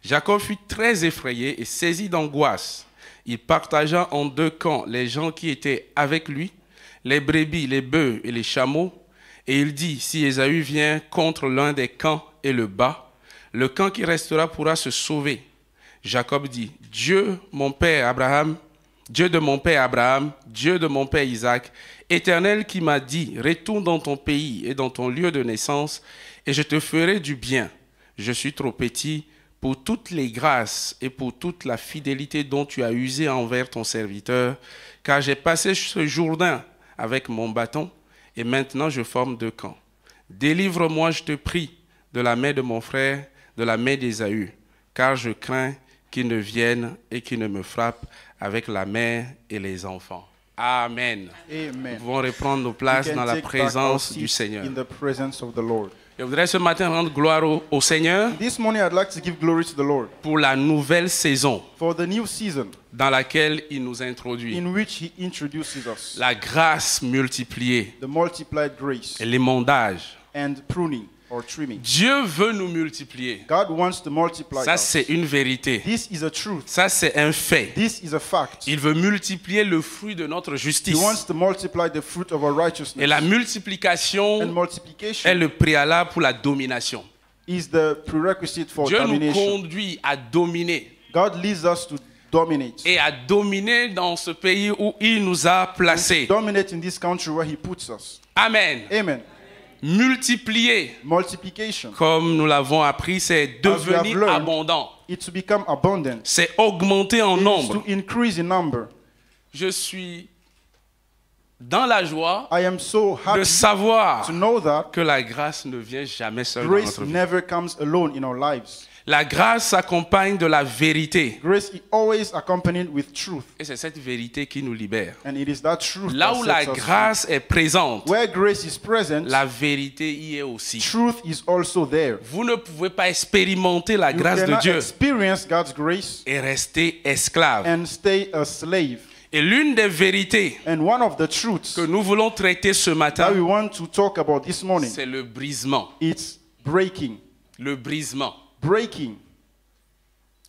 Jacob fut très effrayé et saisi d'angoisse. Il partagea en deux camps les gens qui étaient avec lui, les brebis, les bœufs et les chameaux. Et il dit, si Ésaü vient contre l'un des camps et le bat, le camp qui restera pourra se sauver. Jacob dit, Dieu de mon père Abraham, Dieu de mon père Isaac, Éternel qui m'a dit, retourne dans ton pays et dans ton lieu de naissance, et je te ferai du bien. Je suis trop petit pour toutes les grâces et pour toute la fidélité dont tu as usé envers ton serviteur, car j'ai passé ce Jourdain avec mon bâton, et maintenant je forme deux camps. Délivre-moi, je te prie, de la main de mon frère, de la main d'Ésaü, car je crains qu'il ne vienne et qu'il ne me frappe avec la mère et les enfants. Amen. Amen. Nous pouvons reprendre nos places dans la présence du Seigneur. In the presence of the Lord. Je voudrais ce matin rendre gloire au Seigneur This morning I'd like to give glory to the Lord pour la nouvelle saison for the new season dans laquelle il nous introduit. in which He introduces us. La grâce multipliée The multiplied grace et l'émondage. and pruning or trimming. Dieu veut nous multiplier. God wants to multiply Ça, us. c'est une vérité. This is a truth. Ça, c'est un fait. This is a fact. Il veut multiplier le fruit de notre He justice. wants to multiply the fruit of our righteousness. Et la And multiplication multiplication est le préalable pour la domination. is the prerequisite for Dieu nous domination. conduit à dominer God leads us to dominate. et à dominer dans ce pays où il nous a placés. Dominate in this country where He puts us. Amen. Amen. Multiplier, Multiplication. comme nous l'avons appris, c'est we have devenir learned, abondant. It's to become abundant. C'est augmenter en It's nombre. to increase in number. Je suis dans la joie I am so de happy savoir to know that que la grâce ne vient jamais seule dans grace notre vie. never comes alone in our lives. La grâce s'accompagne de la vérité. Grace is always accompanied with truth. Et c'est cette vérité qui nous libère. And it is that truth Là that où la sets us grâce est présente, free. Where grace is present, la vérité y est aussi. truth is also there. Vous ne pouvez pas expérimenter la You grâce de cannot Dieu experience God's grace et rester esclave. and stay a slave. Et l'une des vérités And one of the truths que nous voulons traiter ce that matin, we want to talk about this morning, c'est le brisement. it's breaking. Le brisement. Breaking.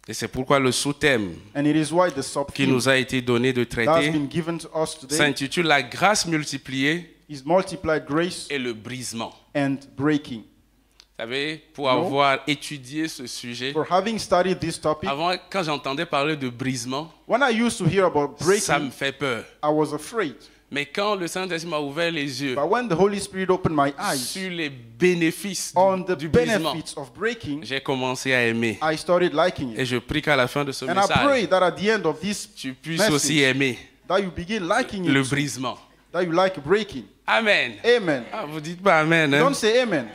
Et c'est pourquoi le sous-thème And it is why the qui sub-theme nous a été donné de that has traiter been given to us today s'intitule La grâce multipliée is multiplied grace et le brisement. and breaking. Vous savez, pour avoir étudié ce sujet, For having studied this topic, avant, quand j'entendais parler de brisement, when I used to hear about ça me breaking, fait peur. I was afraid. Mais quand le Saint-Esprit m'a ouvert les yeux But when the Holy Spirit opened my eyes sur les bénéfices on the du brisement, benefits of breaking, j'ai commencé à aimer. I started liking Et it. je prie qu'à la fin de ce And I pray message, that at the end of this tu puisses aussi message, aimer that you begin liking le it, too, brisement. that you like breaking. Amen. Amen. Ah, vous dites pas Amen. Hein? Don't say amen.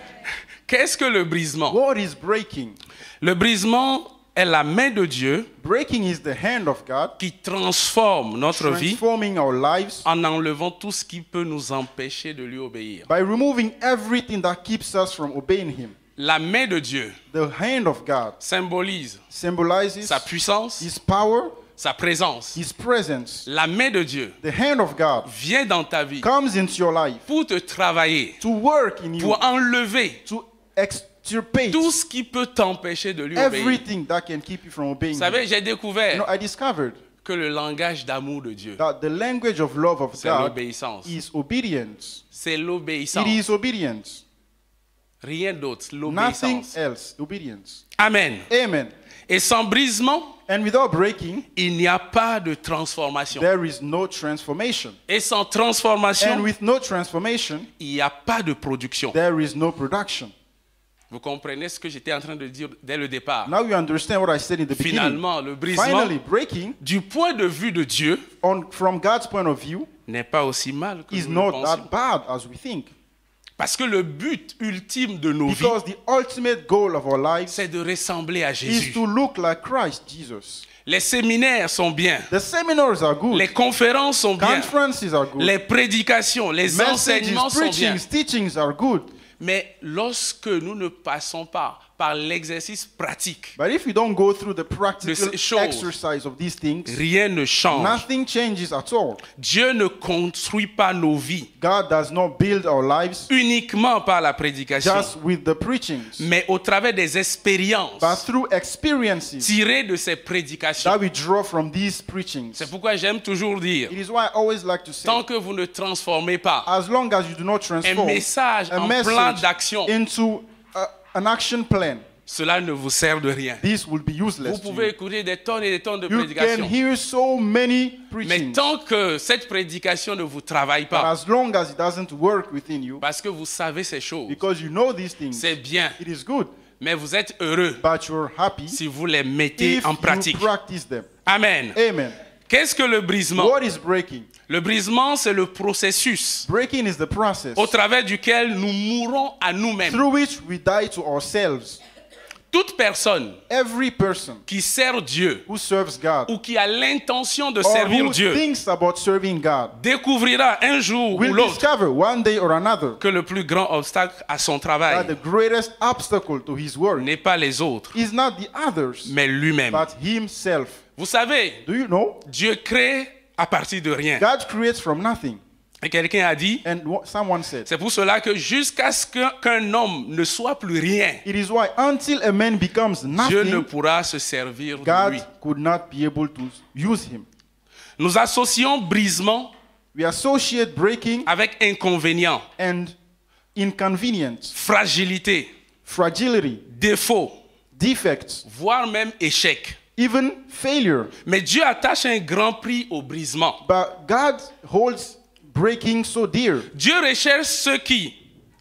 Qu'est-ce que le brisement? What is breaking? Le brisement est la main de Dieu Breaking is the hand of God qui transforme notre vie transforming our lives en enlevant tout ce qui peut nous empêcher de lui obéir. by removing everything that keeps us from obeying Him. La main de Dieu The hand of God symbolise symbolizes sa puissance, His power, sa présence. His presence. La main de Dieu The hand of God vient dans ta vie comes into your life pour te travailler, to work in you, pour enlever to extirpate tout ce qui peut t'empêcher de lui obéir. everything that can keep you from obeying Vous savez, Him. j'ai You découvert know, I discovered que le langage d'amour de Dieu, that the language of love of c'est God l'obéissance. is obedience. C'est It l'obéissance. is obedience. Rien d'autre, Nothing l'obéissance. else. Obedience. Amen. Amen. Et sans brisement, And without breaking, il n'y a pas de transformation. there is no transformation. Et sans And transformation, with no transformation, il n'y a pas de production. there is no production. Vous comprenez ce que j'étais en train de dire dès le départ. Now you understand what I said in the beginning. Finalement, le brisement, Finally, breaking, du point de vue de Dieu, from God's point of view, n'est pas aussi mal que is nous le not pensions. that bad as we think. Parce que le but ultime de nos vies, Because the ultimate goal of our lives c'est de ressembler à is Jésus. to look like Christ Jesus. Les séminaires sont bien. The seminars are good. Les conférences sont bien. Conferences are good. Les prédications, les enseignements Messages, sont bien. preachings, teachings are good. Mais lorsque nous ne passons pas par l'exercice pratique, But if you don't go through the practical ces choses, exercise of these things, rien ne change. nothing changes at all. Dieu ne construit pas nos vies God does not build our lives uniquement par la prédication, just with the preachings, mais au travers des expériences but through experiences tirées de ces prédications. that we draw from these preachings. C'est pourquoi j'aime toujours dire, It is why I always like to say, tant que vous ne transformez pas as long as you do not un transform message a en plan message d'action, into an action plan, cela ne vous sert de rien. this will be useless Vous to pouvez you. écouter des tonnes et des tonnes de You can prédications, hear so many mais preachings, tant que cette prédication ne vous travaille but pas, as long as it doesn't work within you, parce que vous savez ces choses, because you know these things, c'est bien, it is good, mais vous êtes heureux but you're happy si vous les mettez if en you pratique. practice them. Amen. Amen. Qu'est-ce que le brisement? What is breaking? Le brisement, c'est le processus Breaking is the process au travers duquel nous mourons à nous-mêmes. through which we die to ourselves. Toute personne Every person qui sert Dieu who serves God ou qui a l'intention de or servir who Dieu thinks about serving God découvrira un jour ou will l'autre discover one day or another que le plus grand obstacle à son that travail the greatest obstacle to his work n'est pas les autres, is not the others, mais lui-même. but himself. Vous savez, Do you know? Dieu crée à partir de rien. God creates from nothing. Et quelqu'un a dit, And someone said, c'est pour cela que jusqu'à ce qu'un homme ne soit plus rien, it is why until a man becomes Dieu ne nothing, pourra se servir de God lui. could not be able to use him. Nous associons brisement We associate breaking avec inconvénient, and inconvenience, fragilité, fragility, défaut, defects, voire même échec. even failure. Mais Dieu attache un grand prix au brisement. But God holds breaking so dear. Dieu recherche ceux qui,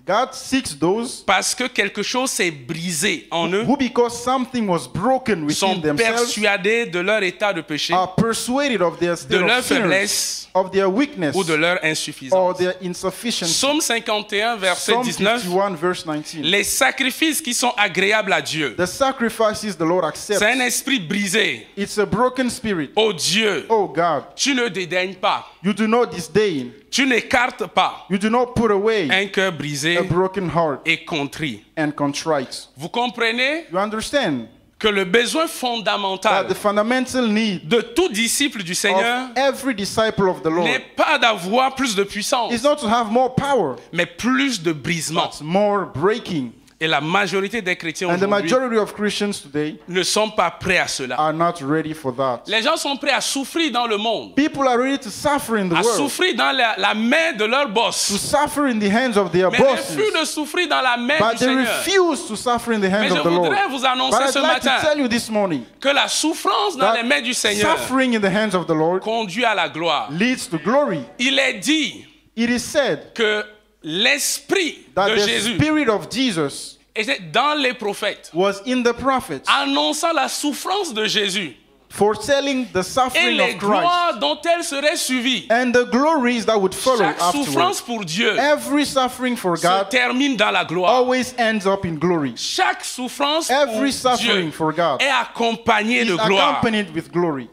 God seeks those parce que quelque chose s'est brisé en eux, who, because something was broken sont within themselves, persuadés de leur état de péché, are persuaded of their de state leur of sinners, faiblesse of their weakness, ou de leur or insuffisance. their insufficiency. Psaume 51, verset Psalm 19. 51, verse 19. Les sacrifices qui sont agréables à Dieu, The sacrifices the Lord accepts, c'est un esprit brisé. it's a broken spirit. Oh Dieu, Oh God, tu ne dédaignes pas, you do not disdain, tu n'écartes pas you do not put away un cœur brisé a broken heart et contrit. and contrite. Vous comprenez You understand que le besoin that fondamental the fundamental need de tout disciple du Seigneur of every disciple of the Lord n'est pas d'avoir plus de puissance, is not to have more power, mais plus de brisement. but more breaking. Et la majorité des chrétiens And the aujourd'hui majority of Christians today ne sont pas prêts à cela. are not ready for that. Les gens sont prêts à souffrir dans le monde, People are ready to suffer in the à world, souffrir dans la main de leur to boss, suffer in the hands of their mais bosses, refusent de souffrir dans la main but du they Seigneur. refuse to suffer in the Mais hands je of the Lord. voudrais vous But annoncer I'd ce like to matin tell you this morning que la souffrance dans les mains du that Seigneur suffering in the hands of the Lord conduit à la gloire. leads to glory. Il est dit It is said que l'esprit that de the Jésus spirit of Jesus était dans les prophètes, was in the prophets, annonçant la souffrance de Jésus foretelling the et suffering les of Christ gloires dont elle serait suivie. and the glories that would follow Chaque souffrance afterwards. pour Dieu Every suffering for se God termine dans la gloire. always ends up in glory. Chaque souffrance Every pour suffering Dieu for God est accompagnée de is gloire. accompanied with glory.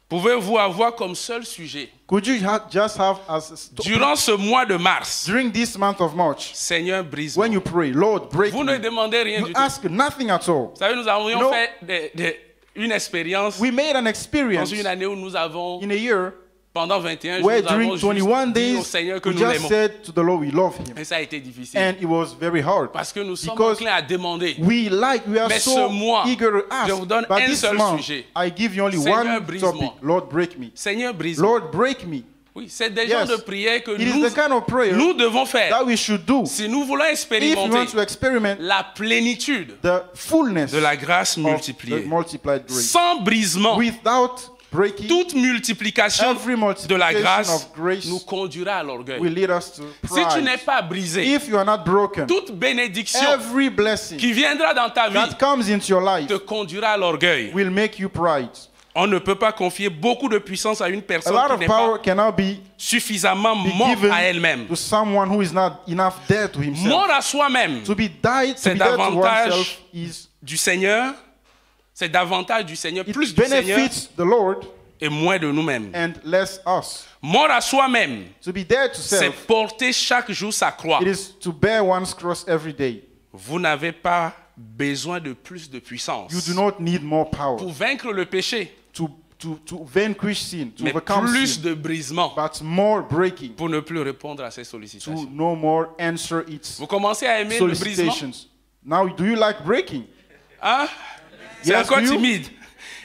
Pouvez-vous avoir comme seul sujet, Could you just have as a durant ce mois de mars, during this month of March, Seigneur, brise. when you pray, Lord, break Vous ne me, demandez rien you du tout. ask nothing at all. Vous savez, nous avions No. fait une expérience We made an dans experience une année où nous avons, in a year pendant 21 jours, where nous avons during juste 21 dit days au Seigneur que we nous just l'aimons. said to the Lord we love Him, Et ça a été difficile. and it was very hard Parce que nous sommes because enclins à demander. we are Mais so ce mois, eager to ask. je vous donne But un this seul month, sujet. I give you only Seigneur, one brise-moi. topic. Lord, break me. Seigneur, brise. Lord, break me. Oui, c'est des genres Yes. de prières que It is the kind of prayer nous devons faire. that we should do Si nous voulons if we want expérimenter to experiment la plénitude the fullness de la grâce of multipliée. the multiplied grace. Sans brisement, Without breaking, toute multiplication every de la multiplication grâce of grace nous conduira à l'orgueil. will lead us to Si tu n'es pride. pas brisé, If you are not broken, toute bénédiction every blessing qui viendra dans ta vie that comes into your life te conduira à l'orgueil. will make you pride. On ne peut pas confier beaucoup de puissance à une A personne lot qui of n'est power pas cannot be suffisamment morte given à elle-même. to someone who is not enough dead to himself. Mort à soi-même To be died, to c'est be dead to davantage oneself is du Seigneur, c'est davantage du Seigneur, it plus du Seigneur benefits the Lord et moins de nous-mêmes. and less us. Mort à soi-même, To be dead to c'est self, porter chaque jour sa croix. it is to bear one's cross every day. Vous n'avez pas besoin de plus de puissance You do not need more power pour vaincre le péché, to vanquish sin, to mais overcome plus sin, de brisement but more breaking, pour ne plus répondre à ses to sollicitations. no more answer its Vous commencez à aimer le brisement? solicitations. Now, do you like breaking? Hein? C'est Yes, encore you? timide.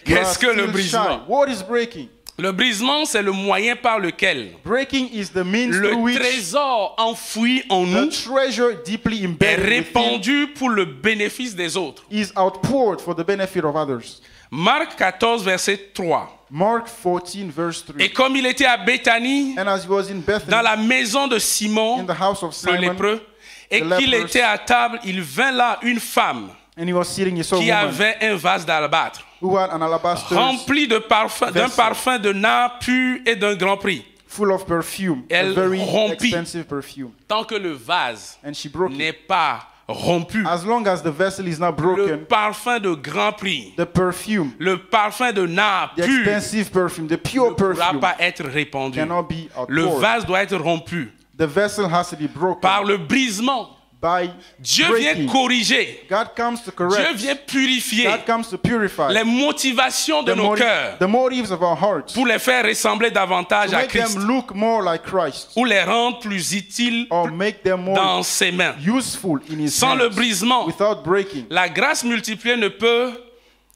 You are Qu'est-ce que le still brisement? shy. What is breaking? Le brisement, c'est le moyen par lequel Breaking is the means le through which trésor enfoui en nous the treasure deeply est embedded within répandu pour le bénéfice des autres. is outpoured for the benefit of others. Marc 14, verset 3. Mark 14, verse 3. Et comme il était à Béthanie, And as he was in Bethany, dans la maison de in Simon, the house of le Simon, lépreux, et the qu'il leper, était à table, il vint là une femme and he was sitting, he saw a qui woman avait un vase d'albâtre who had an alabaster rempli de parfum, d'un vessel. parfum de nard pur et d'un grand prix. full of perfume, Elle a very rompit. expensive perfume. Tant que le vase And she broke it. n'est pas rompu, As long as the vessel is not le broken, parfum de grand prix, the perfume, le parfum de nard the pur expensive perfume, the ne pure pourra perfume pas être répandu. cannot be Le outpoured. vase doit être rompu The vessel has to be broken par le brisement. by Dieu vient breaking. corriger. God comes to Dieu correct. vient purifier God comes to purify les motivations de the, nos cœurs the motives of our hearts pour les faire ressembler davantage to à make Christ them look more like Christ ou les rendre plus utiles or make them more dans ses mains. useful in His Sans le hands brisement, without breaking. la grâce multipliée ne peut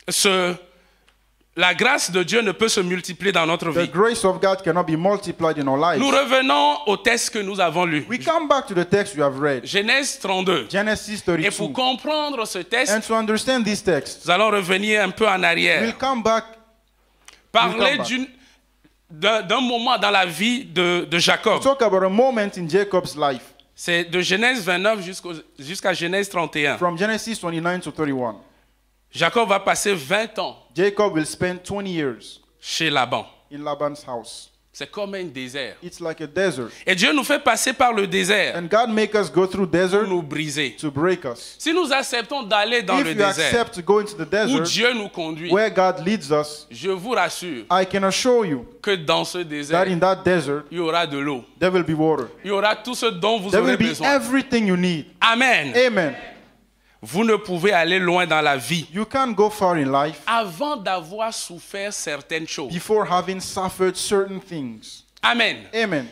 se... La grâce de Dieu ne peut se multiplier dans notre The vie. grace of God cannot be multiplied in our lives. Nous revenons au texte que nous avons lu. We come back to the text you have read, Genèse 32. Genesis Et pour 32. comprendre ce texte, And to understand this text, nous allons revenir un peu en we'll arrière. come back, Parler come d'un moment dans la vie de Jacob. talk about a moment in Jacob's life, C'est de Genèse 29 jusqu'à Genèse 31. from Genesis 29 to 31. Jacob va passer 20 ans Jacob will spend 20 years chez Laban. in Laban's house. C'est comme un désert. It's like a desert. Et Dieu nous fait passer par le désert And God make us go through pour desert nous briser. to break us. Si nous acceptons d'aller dans If le you désert accept to go into the où desert Dieu nous conduit, where God leads us, je vous rassure I can assure you que dans ce désert, that in that desert, il y aura de l'eau. there will be water. Il y aura tout ce dont vous There aurez will be besoin. everything you need. Amen. Amen. Vous ne pouvez aller loin dans la vie You can't go far in life avant d'avoir souffert certaines choses. before having suffered certain things. Amen. Amen.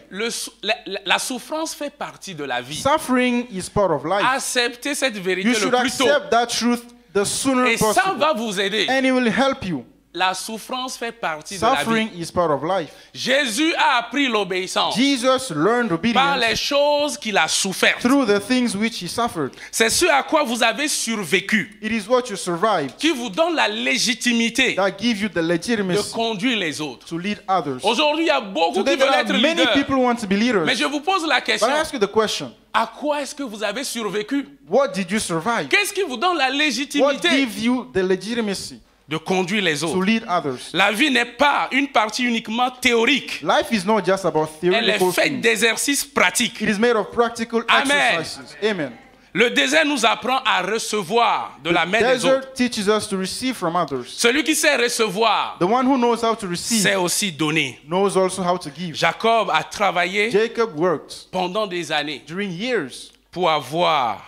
La souffrance fait partie de la vie. Suffering is part of life. Acceptez cette vérité You le should plus tôt. accept that truth the sooner Et ça possible. va vous aider. And it will help you. La souffrance fait partie de la Suffering vie. is part of life. Jésus a appris l'obéissance Jesus learned par les obedience choses qu'il a souffert. through the things which he suffered. C'est ce à quoi vous avez survécu It is what you survived qui vous donne la légitimité that give you the de legitimacy conduire les autres. to lead others. Aujourd'hui, il y a beaucoup Today qui there veulent are être many leaders. people who want to be leaders. Mais je vous pose la question, But I ask you the question, à quoi est-ce que vous avez survécu? what did you survive? Qu'est-ce qui vous donne la What légitimité gives you the legitimacy de conduire les to autres? lead others? La vie n'est pas une partie uniquement théorique. Life is not just about Elle est theoretical faite things. d'exercices pratiques. It is made of practical Amen. exercises. Amen. Le désert nous apprend à recevoir de la main des autres. Desert teaches us to receive from others. Celui qui sait recevoir The one who knows how to receive sait aussi donner. knows also how to give. Jacob a travaillé Jacob worked pendant des années during years pour avoir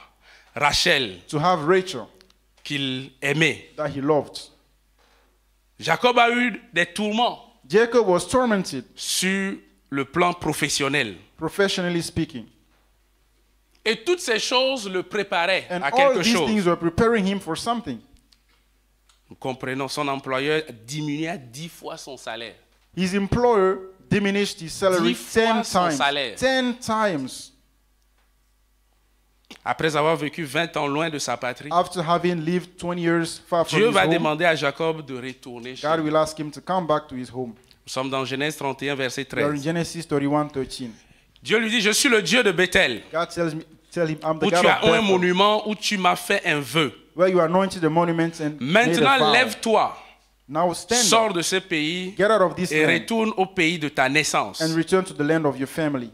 Rachel to have Rachel qu'il aimait. that he loved. Jacob a eu des tourments Jacob was tormented, sur le plan professionnel. professionally speaking. Et toutes ces choses le préparaient And à all quelque these things chose. were preparing him for something. Nous comprenons, son employeur diminuait 10 fois son salaire. His employer diminished his salary 10 fois 10 son times. salaire. 10 times Après avoir vécu 20 ans loin de sa patrie, after having lived 20 years far from Dieu his va home. demander à Jacob de retourner chez God lui. will ask him to come back to his home. Nous sommes dans Genèse 31, verset We are in 13. Genesis 31:13. Dieu lui dit, je suis le Dieu de Bethel, God tell him, I'm the où God tu as of un Bethel, monument, où tu m'as fait un vœu. where you anointed the monument and made a Maintenant, vow. lève-toi Now stand Sors up, de ce pays get out of this et land, retourne au pays de ta naissance. and return to the land of your family.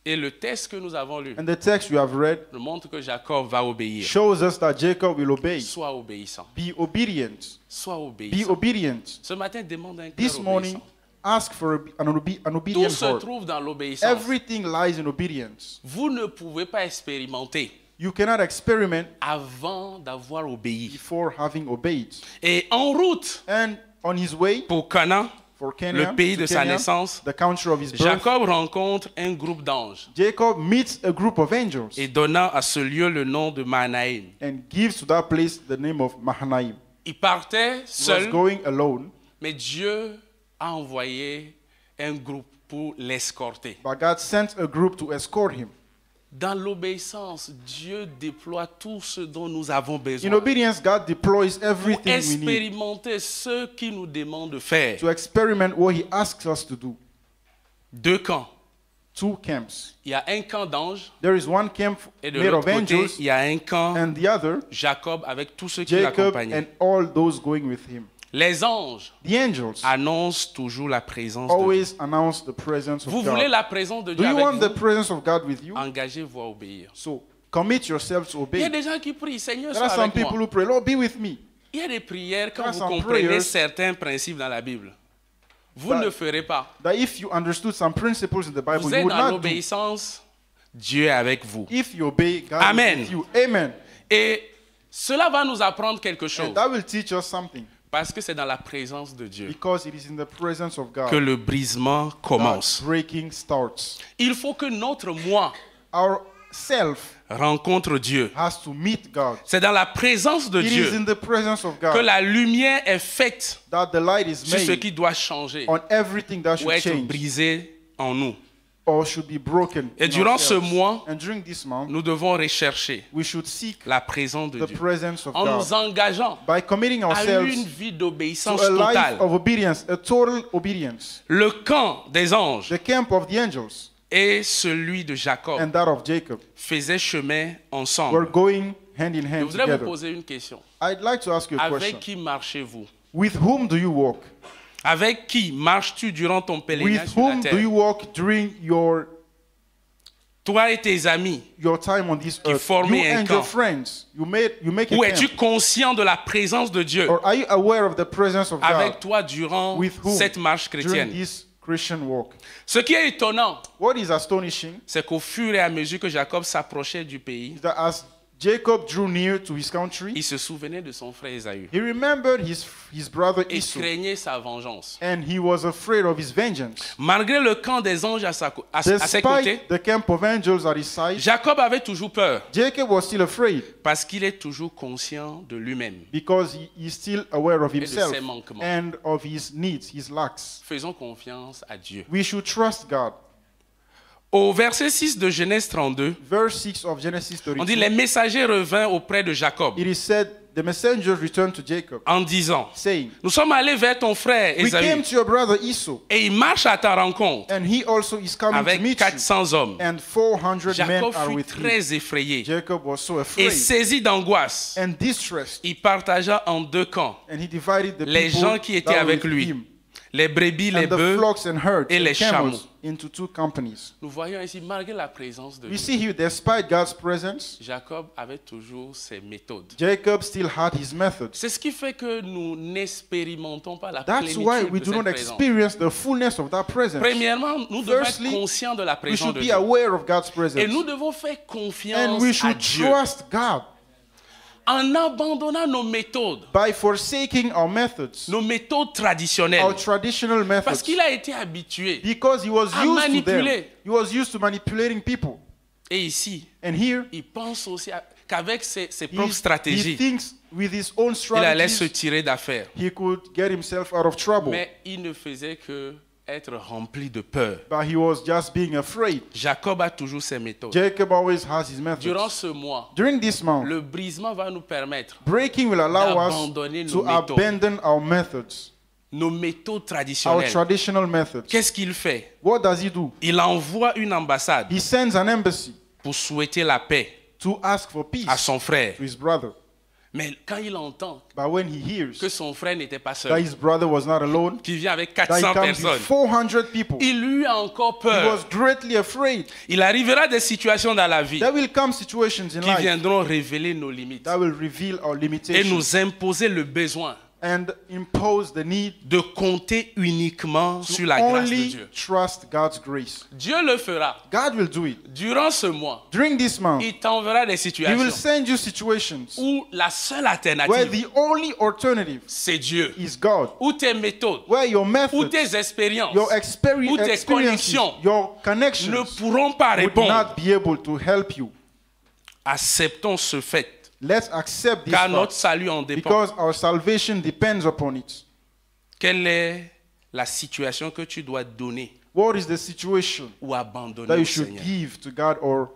Et le texte que nous avons lu And the text you have read nous montre que Jacob va obéir. shows us that Jacob will obey. Sois obéissant. Be obedient. Sois Be obéissant. obedient. Ce matin, demande un This cœur morning, obéissant. ask for an Tout obedient se heart. trouve dans l'obéissance. Everything lies in obedience. Vous ne pouvez pas expérimenter You cannot experiment avant d'avoir obéi. before having obeyed. Et en route And on his way pour Canaan, for Kenya, le pays to de sa Kenya, naissance, the country of his birth, Jacob rencontre un groupe d'anges Jacob meets a group of angels et donnant à ce lieu le nom de Mahanaïm. and gives to that place the name of Mahanaim. Il partait He was seul, going alone, mais Dieu a envoyé un groupe pour l'escorter. but God sent a group to escort him. Dans l'obéissance, Dieu déploie tout ce dont nous avons In besoin obedience, God deploys pour everything we need expérimenter ce qu'il nous demande de faire. to experiment what he asks us to do. 2 camps. 2 camps. Il y a un camp d'anges There is one camp et de made l'autre of côté, angels, il y a un camp and the other, Jacob avec tous ceux qui Jacob l'accompagnaient. and all those going with him. Les anges The angels annoncent toujours la présence de Dieu. always announce the presence of Vous voulez God. la présence de Do Dieu you avec want the vous? presence of God with you? Engagez-vous à obéir. So commit yourself to Il y a obey. des gens qui prient, Seigneur, There are sois some avec people moi. who pray, Lord, be with me. Il y a des prières quand There are vous some comprenez prayers certains principes dans la Bible. Vous that- ne ferez pas. That if you understood some principles in the Bible, Vous you êtes would dans not do. l'obéissance, Dieu est avec vous. If you obey, God Amen. is with you. Amen. Et cela va nous apprendre quelque And chose. that will teach us something. Parce que c'est dans la présence de Dieu Because it is in the presence of que God le brisement commence. that breaking starts. Il faut que notre moi Our self rencontre Dieu. has to meet God. C'est dans la présence de It is Dieu in the presence of que God la lumière est faite that the light is sur ce made qui doit changer on everything that ou should être change brisé en nous. or should be broken. Et in durant ce ourselves. mois, And during this month, nous devons rechercher we should seek la présence de the Dieu presence of en nous God engageant by committing à une ourselves vie to d'obéissance a life totale. of obedience, a total obedience. Le camp des anges The camp of the angels et celui de Jacob and that of Jacob faisaient chemin were ensemble. going hand in Je hand voudrais vous together. poser une question. I'd like to ask you a question. Avec qui marchez-vous? With whom do you walk? Avec qui marches-tu durant ton pèlerinage With sur la whom do terre? you walk during Toi et tes amis, your time on this earth? You formez un and your camp. friends, you make a ou es-tu camp. conscient de la présence de Dieu Or are you aware of the presence of avec God toi durant with whom cette marche during chrétienne? this Christian walk? Ce qui est étonnant, What is astonishing c'est qu'au fur et à mesure que Jacob s'approchait du pays, is that as Jacob drew near to his country, il se souvenait de son frère Ésaü he remembered his brother et Esau, craignait sa vengeance. and he was afraid of his vengeance. Malgré le camp des anges à ses côtés, Despite the camp of angels at his side, Jacob avait toujours peur Jacob was still afraid parce qu'il est toujours conscient de lui-même. because he is still aware of de himself ses manquements. and of his needs, his lacks. Faisons confiance à Dieu. We should trust God. Au verset 6 de Genèse 32, Verse 6 of Genesis on dit 32, les messagers revinrent auprès de Jacob it is said, the messenger returned to Jacob, en disant, saying, nous sommes allés vers ton frère we came Ésaü to your brother Esau, et il marche à ta rencontre and he also is coming to avec meet you, 400 hommes. and 400 men Jacob are fut with him. très effrayé Jacob was so et afraid saisi d'angoisse. and distressed, Il partagea en 2 camps and he divided the les people gens qui étaient that were avec with lui, him, les brebis, les and the bœufs. flocks and herds et les and camels chameaux. into 2 companies. Nous voyons ici, malgré la présence de We Dieu, see here, despite God's presence, Jacob avait toujours ses méthodes. Jacob still had his methods. C'est ce qui fait que nous n'expérimentons pas la That's why we plénitude do de not cette présence. experience the fullness of that presence. Premièrement, nous devons être Firstly, conscients de la We présence should de be Dieu. aware of God's Et presence. nous devons faire And confiance we à should Dieu. trust God En abandonnant nos méthodes, by forsaking our methods, nos méthodes our traditionnelles, traditional parce methods, qu'il a été habitué. because he was à used to them. manipuler. He was used to manipulating people. Et ici, And here, il pense aussi qu'avec ses he propres stratégies, thinks with his own il allait se strategies, tirer d'affaire. he could get himself out of trouble. Mais il ne faisait que être rempli de peur. But he was just being afraid. Jacob a toujours ses méthodes. Jacob always has his Durant methods. ce mois, During this month, le brisement va nous permettre breaking will allow us d'abandonner nos to méthodes. abandon our methods, nos méthodes our traditionnelles. traditional methods. Qu'est-ce qu'il fait? What does he do? Il envoie une ambassade He sends an embassy pour souhaiter la paix to ask for peace à son frère. to his brother. Mais quand il entend But when he hears que son frère n'était pas that seul, his brother was not alone, qu'il vient avec that he 400 comes with personnes, 400 people, il lui a encore he was peur. greatly afraid. Il arrivera des situations dans la vie There will come situations in qui life viendront révéler nos limites that will reveal our et limitations nous imposer le besoin and impose the need de compter uniquement to sur la grâce de only Dieu. trust God's grace. Dieu le fera. God will do it. Durant ce mois, During this month, il t'enverra des He will situations send you situations où la seule where alternative, the only alternative c'est Dieu. is God. Où tes méthodes, Where your où methods, tes expériences your ou tes experiences, connexions your ne connections pourront pas would répondre. not be able to help you. Acceptons ce fait, Let's accept this car notre fact salut en dépend. because our salvation depends upon it. Quelle est la situation que tu dois donner What is the situation ou abandonner that au you should Seigneur? give to God or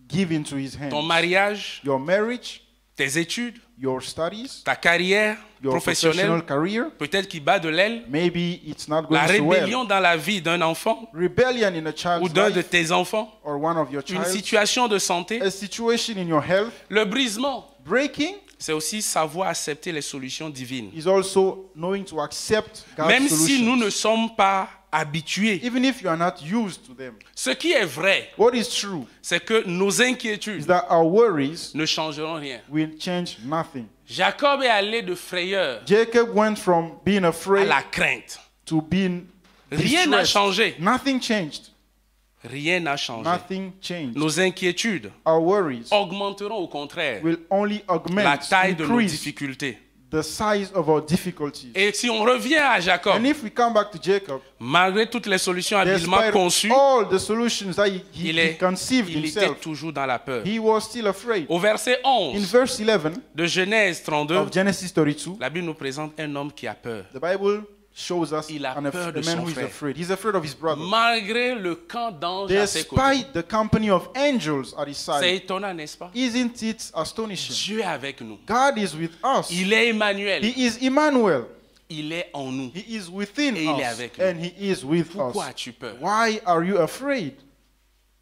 give into His hands? Ton mariage, Your marriage, tes études, your studies, ta carrière your professionnelle, professional career. peut-être qui bat de l'aile, Maybe it's not la going so well. rébellion dans la vie d'un enfant Rebellion in a ou child's d'un de life tes enfants, or one of your une child's. situation de santé, A situation in your health. le brisement. Breaking C'est aussi savoir accepter les solutions divines. is also knowing to accept God's Même solutions. si nous ne sommes pas habitués. Even if you are not used to them. Ce qui est vrai, What is true c'est que nos is inquiétudes that our worries ne changeront rien. will change nothing. Jacob est allé de frayeur Jacob went from being à afraid la crainte. to being Rien n'a distressed. changé. Nothing changed. Rien n'a changé. Nothing changed. Nos inquiétudes Our worries augmenteront au contraire will only la augment, taille de nos increase difficultés. the size of our difficulties. Et si on revient à Jacob, And if we come back to Jacob, malgré toutes les solutions habilement despite conçues, all the solutions that he il conceived était himself, toujours dans la peur. he was still afraid. Au verset In 11 verse 11 de Genèse 32, of Genesis 32, la Bible nous présente un homme qui a peur. the Bible shows us Il a a peur de man son who is frère. afraid. He's afraid of his brother. Malgré le camp d'anges à ses côtés. Despite the company of angels at his C'est side. étonnant, n'est-ce pas? Isn't it astonishing? Dieu est avec nous. God is with us. Il est Emmanuel. He is Emmanuel. Il est en nous. He is within Et il est us. avec nous. And he is with Pourquoi us. as-tu peur? Why are you afraid?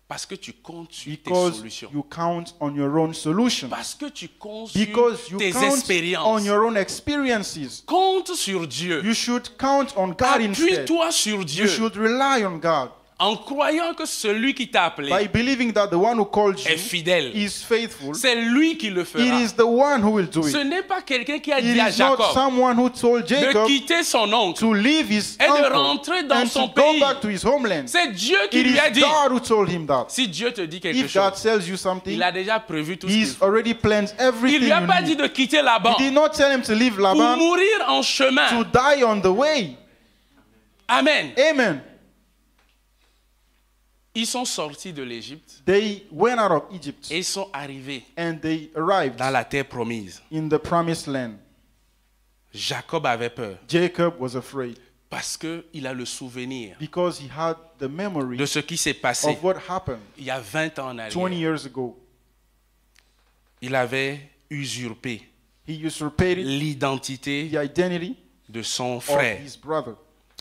Parce que tu comptes sur tes Because solutions. you count on your own solutions. Parce que tu comptes Because sur you tes count on expériences. your own experiences. Compte sur Dieu. You should count on God instead. Appuie-toi sur You Dieu. should rely on God En croyant que celui qui t'a appelé by believing that the one who called you est fidèle. is faithful. C'est lui qui le fera. It is the one who will do Ce it. n'est pas quelqu'un qui a It dit à is not Jacob someone who told de Jacob quitter son oncle. to leave his Et de uncle rentrer dans and son to go pays. back to his homeland. C'est Dieu qui It lui a is dit. God who told him that. Si Dieu te dit quelque If God chose, tells you something, il a déjà prévu tout ce qu'il He's faut. already planned Il everything lui a you pas dit need. de quitter Laban He did not tell him to leave pour Laban mourir en to chemin. die on the way. Amen. Amen. Ils sont sortis de l'Égypte They went out of Egypt et ils sont arrivés and they arrived dans la terre promise. in the promised land. Jacob avait peur Jacob was afraid parce qu'il a le souvenir because he had the memory de ce qui s'est passé of what happened il y a 20 ans en 20 arrière. years ago. Il avait usurpé He usurpated l'identité the identity de son of frère. his brother.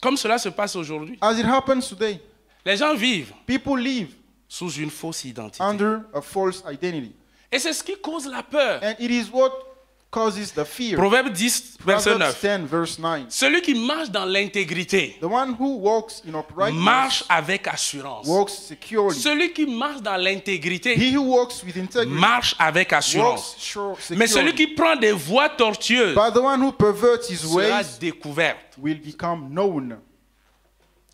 Comme cela se passe aujourd'hui. As it happens today, Les gens vivent people live sous une fausse identité. under a false identity. Et c'est ce qui cause la peur. And it is what causes the fear. Proverbe 10, verset Proverbs 9. 10, verse 9. Celui qui marche dans l'intégrité The one who walks in uprightness marche avec assurance. walks securely. Celui qui marche dans l'intégrité He who walks with integrity marche avec assurance. walks Mais celui securely. qui prend des voies tortueuses But the one who perverts his sera ways découvert. will become known.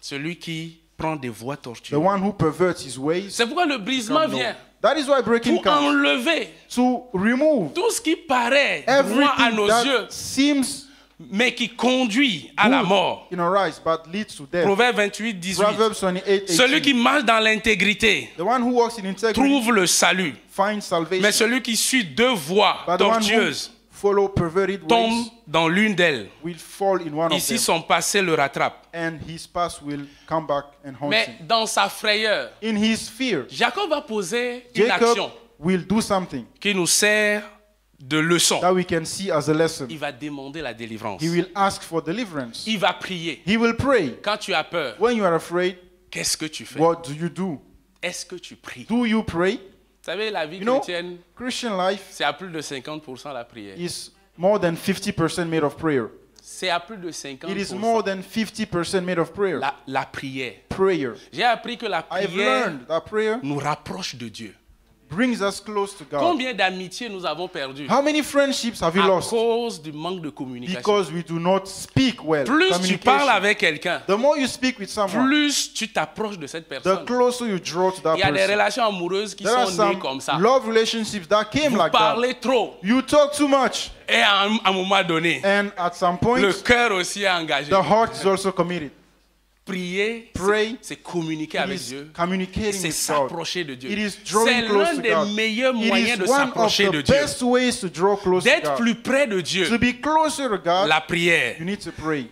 Celui qui prend des voies The tortueuses. one who perverts his ways C'est pourquoi le brisement become known. vient That is why breaking pour comes enlever to remove tout ce qui paraît droit à everything nos yeux, that seems mais qui conduit à la mort. good in our eyes but leads to death. Proverbe 28, 18. Proverbs 28, Celui 18. qui marche dans l'intégrité The one who walks in integrity trouve le salut. finds salvation. Mais celui qui suit deux voies But the one who tortueuses follow perverted tombe ways dans l'une d'elles. will fall in one of Ici, them. son passé le rattrape. And his past will come back and haunt Mais him. dans sa frayeur, In his fear, Jacob va poser une Jacob action will do something qui nous sert de leçon. that we can see as a lesson. Il va demander la délivrance. He will ask for deliverance. Il va prier. He will pray. Quand tu as peur, When you are afraid, qu'est-ce que tu fais? what do you do? Est-ce que tu pries? Do you pray? savez, la vie You know, chrétienne, Christian life c'est à plus de 50% la prière. is more than 50% made of prayer. C'est à plus de 50% It is more than 50% made of prayer. la prière. Prayer. J'ai appris que la I've prière learned that prayer nous rapproche de Dieu. brings us close to God. Combien d'amitiés nous avons perdues How many friendships have you à lost? cause du manque de communication? Because we do not speak well. Plus tu Communication. parles avec quelqu'un, The more you speak with someone, plus tu t'approches de cette the personne. closer you draw to that Il y a des person. relations amoureuses qui There are sont nées some comme ça. love relationships that came Vous like that. parlez trop. You talk too much, Et à un moment donné, and at some point, le cœur aussi est engagé. the heart is also committed. Prier, Pray. c'est communiquer It avec is Dieu. communicating C'est with God. s'approcher de Dieu. It is C'est drawing l'un close to des God. meilleurs It moyens is de one of s'approcher de the Dieu. best ways to draw close to D'être God. plus près de Dieu. To be closer to God, La prière. you need to pray.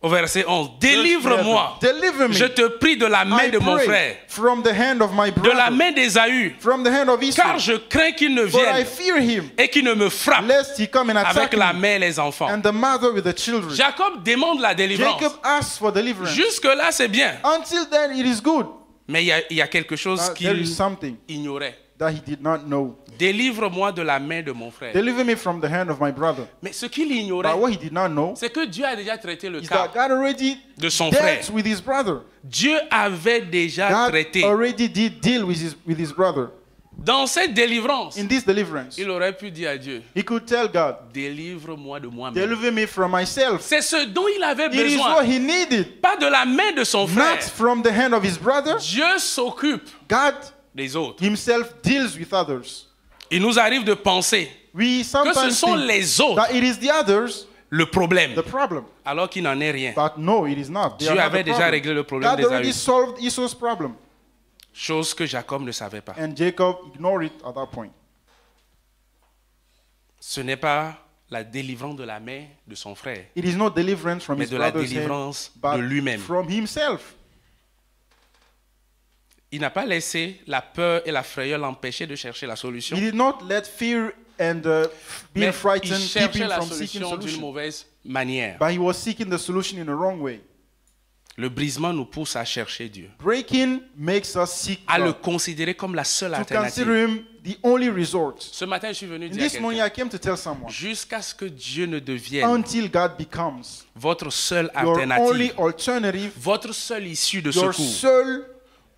Au verset 11. Délivre-moi. Deliver me. Je te prie de la main I de mon pray frère. from the hand of my De la brother, main d'Ésaü. from the hand of Car Israel. je crains qu'il ne For I vienne fear him, et qu'il ne me frappe lest he come and avec attack la me, main et les enfants. and the mother with the children. Jacob demande la délivrance. Jacob asks for deliverance. Jusque-là, c'est bien. Until then, it is good. Mais il y a quelque chose But there qu'il is something ignorait. that he did not know. Délivre-moi de la main de mon frère. Deliver me from the hand of my brother. Mais ce qu'il ignorait, But what he did not know c'est que Dieu a déjà traité le is cas that God already de son frère. dealt with his brother. Dieu avait déjà God traité. already did deal with his brother. Dans cette délivrance, In this deliverance, il aurait pu dire à Dieu, he could tell God, délivre-moi de moi-même. deliver me from myself. C'est ce dont il avait It is what besoin. he needed, Pas de la main de son frère. not from the hand of his brother. Dieu s'occupe God des autres. himself deals with others. Il nous arrive de penser We que ce sometimes sont think les autres that it is the others le problème, the problem. alors qu'il n'en est rien. But no, it is not. They Dieu are not avait the déjà problem. réglé le problème God d'Ésaü. already solved Esau's problem. Chose que Jacob ne savait pas. And Jacob ignored it at that point. Ce n'est pas la délivrance de la main de son frère, It is not deliverance from mais his de la brother's hand, délivrance but de lui-même. from himself. Il n'a pas laissé la peur et la frayeur l'empêcher de chercher la solution, He did not let fear and being mais il frightened keep cherchait him la from seeking solution d'une solution. mauvaise manière. But he was seeking the solution in the wrong way. Le brisement nous pousse à chercher Dieu, Breaking makes us seek à le God, considérer comme la seule to alternative. consider him the only resort. Ce matin, je suis venu In dire à this morning, quelqu'un, I came to tell someone, jusqu'à ce que Dieu ne devienne until God becomes votre seule your only alternative, alternative, votre seule issue de your secours,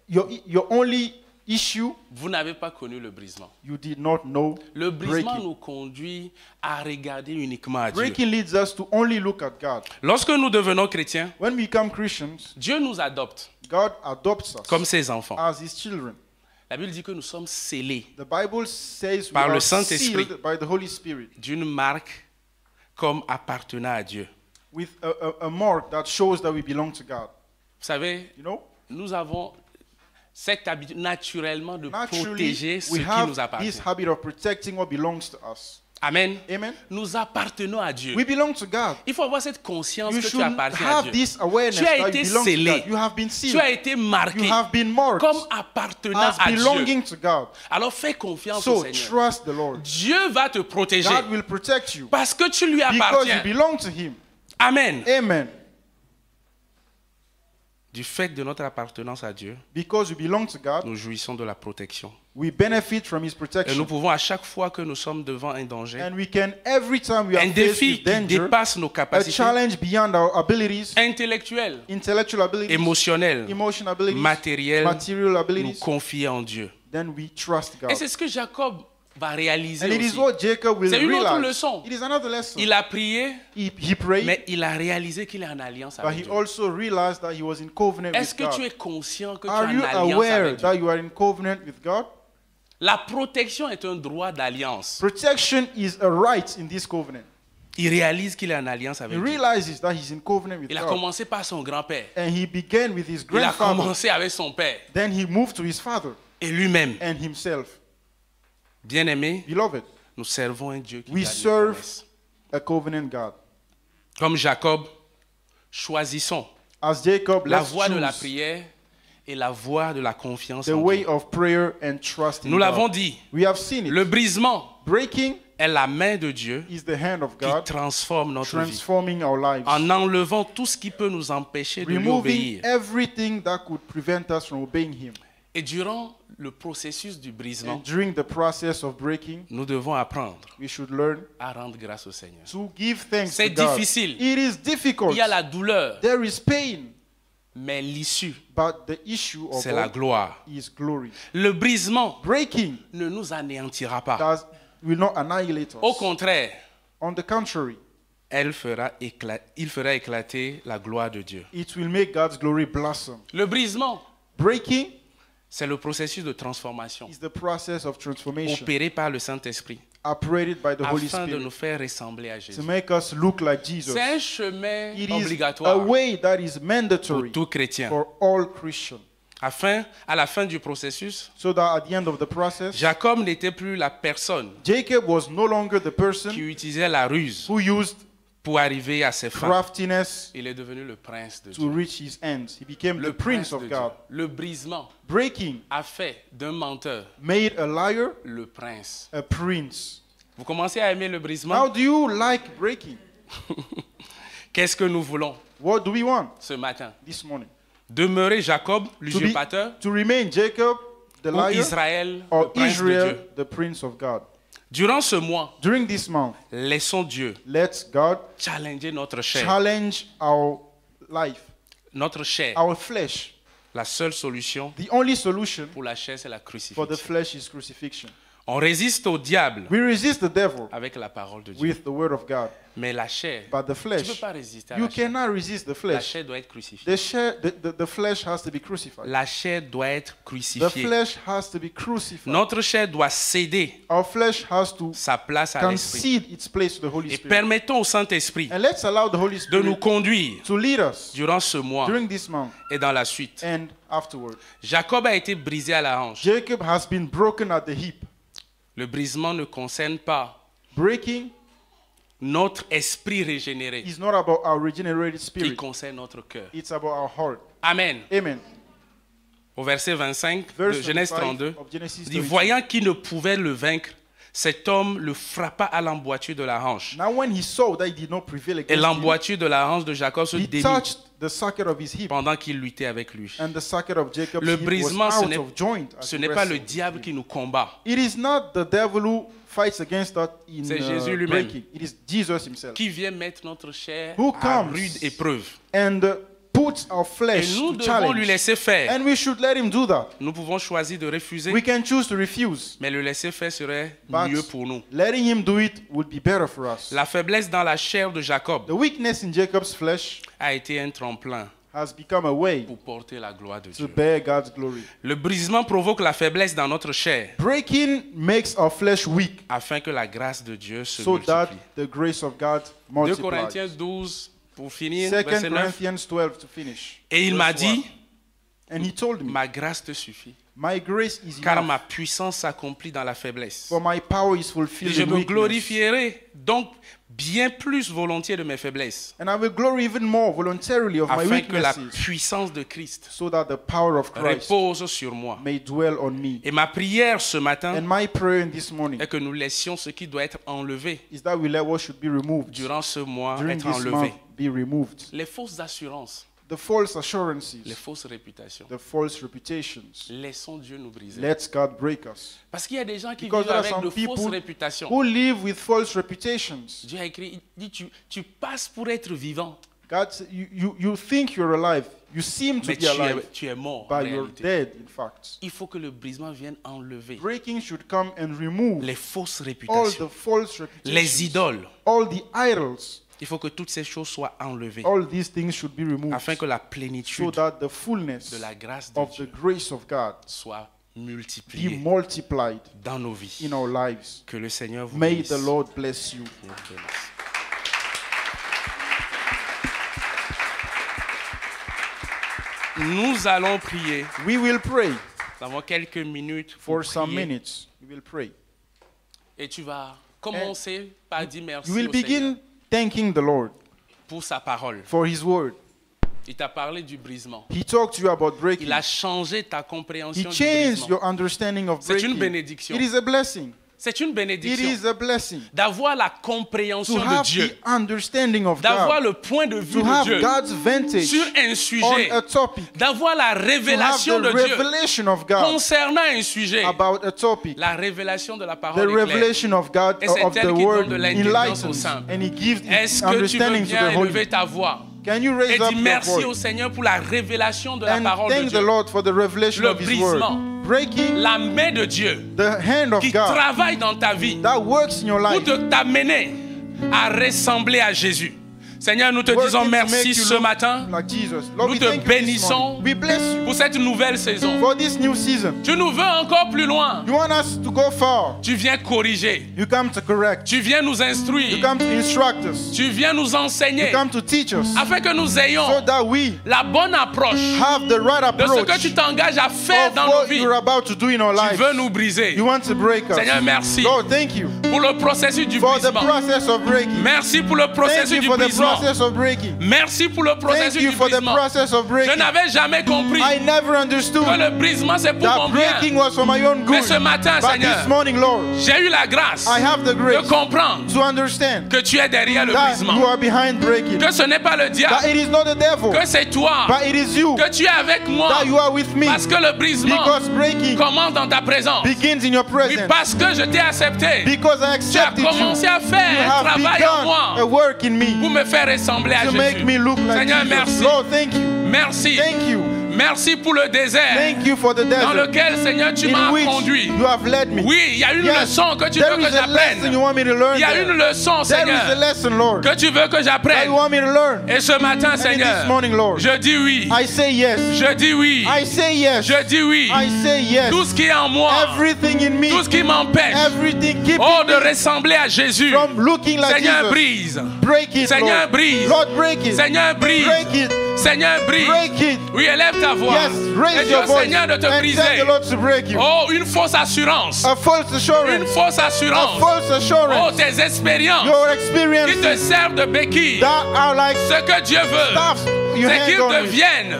your only issue, vous n'avez pas connu le brisement. you did not know Le brisement breaking. nous conduit à regarder uniquement à Dieu. Breaking leads us to only look at God. Lorsque nous devenons chrétiens, When we become Christians, Dieu nous adopte God adopts us comme ses enfants. as his children. La Bible dit que nous sommes scellés The Bible says we Par le are Saint-Esprit. sealed by the Holy Spirit d'une marque comme appartenant à Dieu. with a mark that shows that we belong to God. Vous savez, You know, nous avons cette habitude naturellement de naturally, protéger ce we qui have nous appartient. this habit of protecting what belongs to us. Amen. Amen. Nous appartenons à Dieu. We belong to God. Il faut avoir cette conscience You que tu should appartiens à have Dieu. this awareness Tu as that été you belong to scellé. God. You have been Tu as sealed. été marqué You have been marked comme appartenant as à Dieu. belonging to God. Alors fais confiance au So Seigneur. trust the Lord. Dieu va te protéger God will protect you parce que tu lui because you appartiens. belong to Him. Amen. Amen. Du fait de notre appartenance à Dieu, Because we belong to God, nous jouissons de la protection. we benefit from His Et nous protection. pouvons à chaque fois que nous sommes devant un danger, And we can, every time we are un faced défi with qui danger, dépasse nos a capacités challenge beyond our abilities, intellectuelles, intellectual abilities, émotionnelles, emotional abilities, matérielles, material nous abilities, confier en Dieu. then we trust God. Et c'est ce que Jacob va réaliser And it is aussi. what Jacob will C'est une autre realize. leçon. It is another lesson. Il a prié, He prayed, mais il a réalisé qu'il est en alliance but avec he Dieu. also realized that he was in covenant Est-ce with que tu God. es conscient que tu es Are en you alliance aware avec Dieu? that you are in covenant with God? La protection est un droit d'alliance. Protection is a right in this covenant. Il réalise qu'il est en alliance He avec Dieu. realizes that he's in covenant with Il a God. commencé par son grand-père. And he began with his Il a grandfather. commencé avec son père Then he moved to his father et lui-même. and himself. Bien-aimés, Beloved, nous servons un Dieu qui we garde les serve promesses. a covenant God. Comme Jacob, choisissons As Jacob, la let's voie de la choose prière et la voie de la confiance the en way Dieu. of prayer and trust in Nous l'avons God. dit, We have seen it. le brisement Breaking est la main de Dieu is the hand of qui God transforme notre vie. transforming our lives. En enlevant tout ce qui peut nous empêcher de lui Removing obéir. everything that could prevent us from obeying Him. Et durant le processus du brisement, And during the process of breaking, nous devons apprendre we should learn à rendre grâce au Seigneur. to give thanks C'est to God. difficile. It is difficult. Il y a la douleur, There is pain, mais l'issue, but the issue of c'est la all gloire. is glory. Le brisement Breaking ne nous anéantira pas. will not annihilate Au us. contraire, On the contrary, il fera éclater la gloire de Dieu. it will make God's glory blossom. Le brisement, Breaking c'est le processus de transformation is the process of transformation opéré par le Saint-Esprit operated by the Holy afin de nous Spirit faire ressembler à to Jésus. make us look like Jesus. C'est un chemin It is a obligatoire way that is pour mandatory tout chrétien. for all Christians. À la fin du processus, So that at the end of the process, Jacob n'était plus la personne Jacob was no longer the qui person utilisait la ruse who used pour arriver à ses fins. craftiness Il est devenu le prince de to Dieu. reach his ends. He became Le the prince prince of de God. Dieu. Le brisement Breaking a fait d'un menteur made a liar le prince. a prince. Vous commencez à aimer le How brisement? do you like breaking? Qu'est-ce que nous voulons What do we want ce matin? this morning? Demeurer Jacob, To, l'usurpateur, to remain Jacob, the ou liar, Israël, le or prince de Israel, Dieu? the prince of God. Durant ce mois, During this month, laissons Dieu let God challenger notre chair. challenge our life, Notre chair. our flesh. La seule solution The only solution pour la chair, c'est la for the crucifixion. flesh is crucifixion. On résiste au diable We resist the devil avec la parole de Dieu. with the word of God, Mais la chair, but the tu ne peux flesh, pas résister à you la chair. cannot resist the La flesh. chair doit être crucifiée. The flesh has to be crucified. La chair doit être The crucifiée. flesh has to be crucified. Notre chair doit céder Our flesh has to sa place à l'Esprit. concede its place to the Holy Et Spirit. permettons au Saint-Esprit And let's allow the Holy de nous Spirit conduire to lead us durant ce mois during this month et dans la suite. and afterward. Jacob a été brisé à la hanche. Jacob has been broken at the hip. Le brisement ne concerne pas Breaking notre esprit régénéré, is not about our regenerated il spirit. concerne notre cœur. It's about our heart. Amen. Amen. Au verset 25 de Verse Genèse 25 32, of Genesis dit, 32. voyant qu'il ne pouvait le vaincre, cet homme le frappa à l'emboîture de la hanche. Now when he saw that he did not prevail Et against him, l'emboîture de la hanche de Jacob se he démit touched the socket of his hip, pendant qu'il luttait avec lui. and the socket of Jacob's Le hip was brisement, out of joint. as ce he n'est pas le wrestled. diable qui nous combat. It is not the devil who fights against us in C'est Jésus lui-même. breaking. It is Jesus himself Qui vient mettre notre chair Who à comes rude épreuve. and puts our Et flesh nous to devons challenge. lui laisser faire. And we should let him do that. Nous pouvons choisir de refuser, We can choose to refuse, mais le laisser faire serait but mieux pour nous. letting him do it would be better for us. La faiblesse dans la chair de Jacob The weakness in Jacob's flesh a été un tremplin has become a way pour porter la gloire de to Dieu. bear God's glory. Le brisement provoque la faiblesse dans notre chair Breaking makes our flesh weak afin que la grâce de Dieu se so that multiplie. the grace of God 2 multiplies. Corinthiens 12, pour finir, 2 verset 9. Corinthians 12 to finish. Et il m'a Verse 1. dit, And he told me, ma grâce te suffit, my grace is car enough, ma puissance s'accomplit dans la faiblesse. for my power is Et fulfilled je in me weakness. glorifierai donc bien plus volontiers de mes faiblesses, And I will glory even more voluntarily of my afin que la weaknesses, puissance de Christ so that the power of Christ repose sur moi. may dwell on me. Et ma prière ce matin And my prayer in this morning est que nous laissions ce qui doit être enlevé is that we let what should be removed durant ce mois during être this enlevé. month be removed. Les fausses assurances, The false les assurances, fausses réputations. the false reputations. Laissons Dieu nous briser. Let God break us. Parce qu'il y a des gens qui Because vivent there are avec some de fausses people réputations. who live with false reputations. Dieu a écrit, il dit, tu passes pour être vivant, God, you think you're alive. You seem to mais be alive, tu es mort en but you're réalité. dead, in fact. Il faut que le brisement vienne enlever Breaking should come and remove les fausses all réputations, the false les reputations, idoles. all the idols. Il faut que toutes ces choses soient enlevées All these things should be removed afin que la so plénitude that the fullness de la grâce de of the Dieu grace of God soit be multipliée multiplied dans nos vies. in our lives. Que le Seigneur vous May bénisse. the Lord bless you. Vous bénisse. Nous allons prier. We will pray Nous avons quelques minutes for pour some prier. minutes. We will pray. Et tu vas commencer par dire merci You will au Seigneur begin thanking the Lord pour sa parole. for His word. Il t'a parlé du brisement. He talked to you about breaking. Il a changé ta He compréhension du changed brisement. your understanding of C'est une breaking. bénédiction. It is a blessing. C'est une It bénédiction is a blessing d'avoir la to compréhension de have Dieu, the understanding of d'avoir God, le point de vue to de have Dieu God's vantage sur un on sujet, a topic, d'avoir la to have révélation the de Dieu revelation of God concernant un sujet, about a topic. la révélation de la The parole est claire. revelation of God, Et c'est of elle the qui word, donne de l'intelligence aux enlightens simples. and He gives Est-ce que tu veux understanding to bien the holy. élever ta voix Can you et raise up dire your merci au voice Seigneur pour la révélation de la and parole de thank the Dieu, Lord for the revelation Le of His word? brisement. Breaking la main de Dieu the hand of qui God travaille dans ta vie that works in your pour life. t'amener à ressembler à Jésus. Seigneur, nous te disons Working to make merci you ce look matin like Jesus. Lord, Nous we te thank you this bénissons morning. We bless you pour cette nouvelle saison. for this new season. Tu nous veux encore plus loin. You want us to go far. Tu viens corriger. You come to correct. Tu viens nous You instruire. come to instruct us. Tu viens nous You enseigner come to teach us afin que nous so ayons that we la bonne approche have the right de ce approach que tu t'engages à faire of dans nos what vies. you're about to do in our Tu lives. veux nous briser. You want to break us. Seigneur, merci Lord, thank you pour le processus du for the brisement. process of breaking. Merci pour le Thank processus you du for the brisement. process of breaking. Merci pour le Thank processus you du for the brisement. process of Je breaking. n'avais jamais compris I never understood que le brisement c'est pour mon that bien. breaking was for my own Mais good. ce matin, But Seigneur, this morning, Lord, j'ai eu la grâce I have the de grace comprendre to understand que tu es derrière le that brisement. you are behind breaking. Que ce n'est pas le That diable, it is not the devil, que c'est toi, but it is you. que tu es avec moi. That you are with me. Parce que le brisement Because breaking commence dans ta présence. begins in your Oui, presence. parce que je t'ai accepté. Because I Tu as accepted you. commencé à You faire un have travail en begun moi a work in me pour me faire ressembler à to make Jésus. me look like Seigneur, Jesus. merci. Lord, thank you. Merci. Thank you. Merci pour le désert Thank you for the dans desert lequel, Seigneur, tu in m'as which conduit. you have led me. Oui, il y a une Yes, leçon que tu there veux que is a lesson you j'apprenne. want me to learn Il y a there. une leçon, There is a Seigneur, lesson, Lord, que tu veux que that j'apprenne. you want me to learn. Et ce matin, And in Seigneur, this morning, Lord, je dis oui. I say yes. Je dis oui. I say yes. Je dis oui. I say yes. Tout ce qui est en moi, Everything in me, tout ce qui m'empêche, everything keeping oh, de me ressembler à Jésus. from looking like Seigneur, Jesus. brise. Break it, Seigneur, Lord. brise. Lord, break it. Seigneur, brise. Break it. Seigneur, brise. Break it. Oui, élève ta voix. Yes, Et raise dis your au voice Seigneur de te and tell briser. the Lord to break you. Oh, une fausse assurance. A false Une assurance. fausse A assurance. false Oh, assurance. tes expériences Your qui experience te servent de béquille. that are like Ce que Dieu veut, stuff you c'est hang qu'ils on with. deviennent,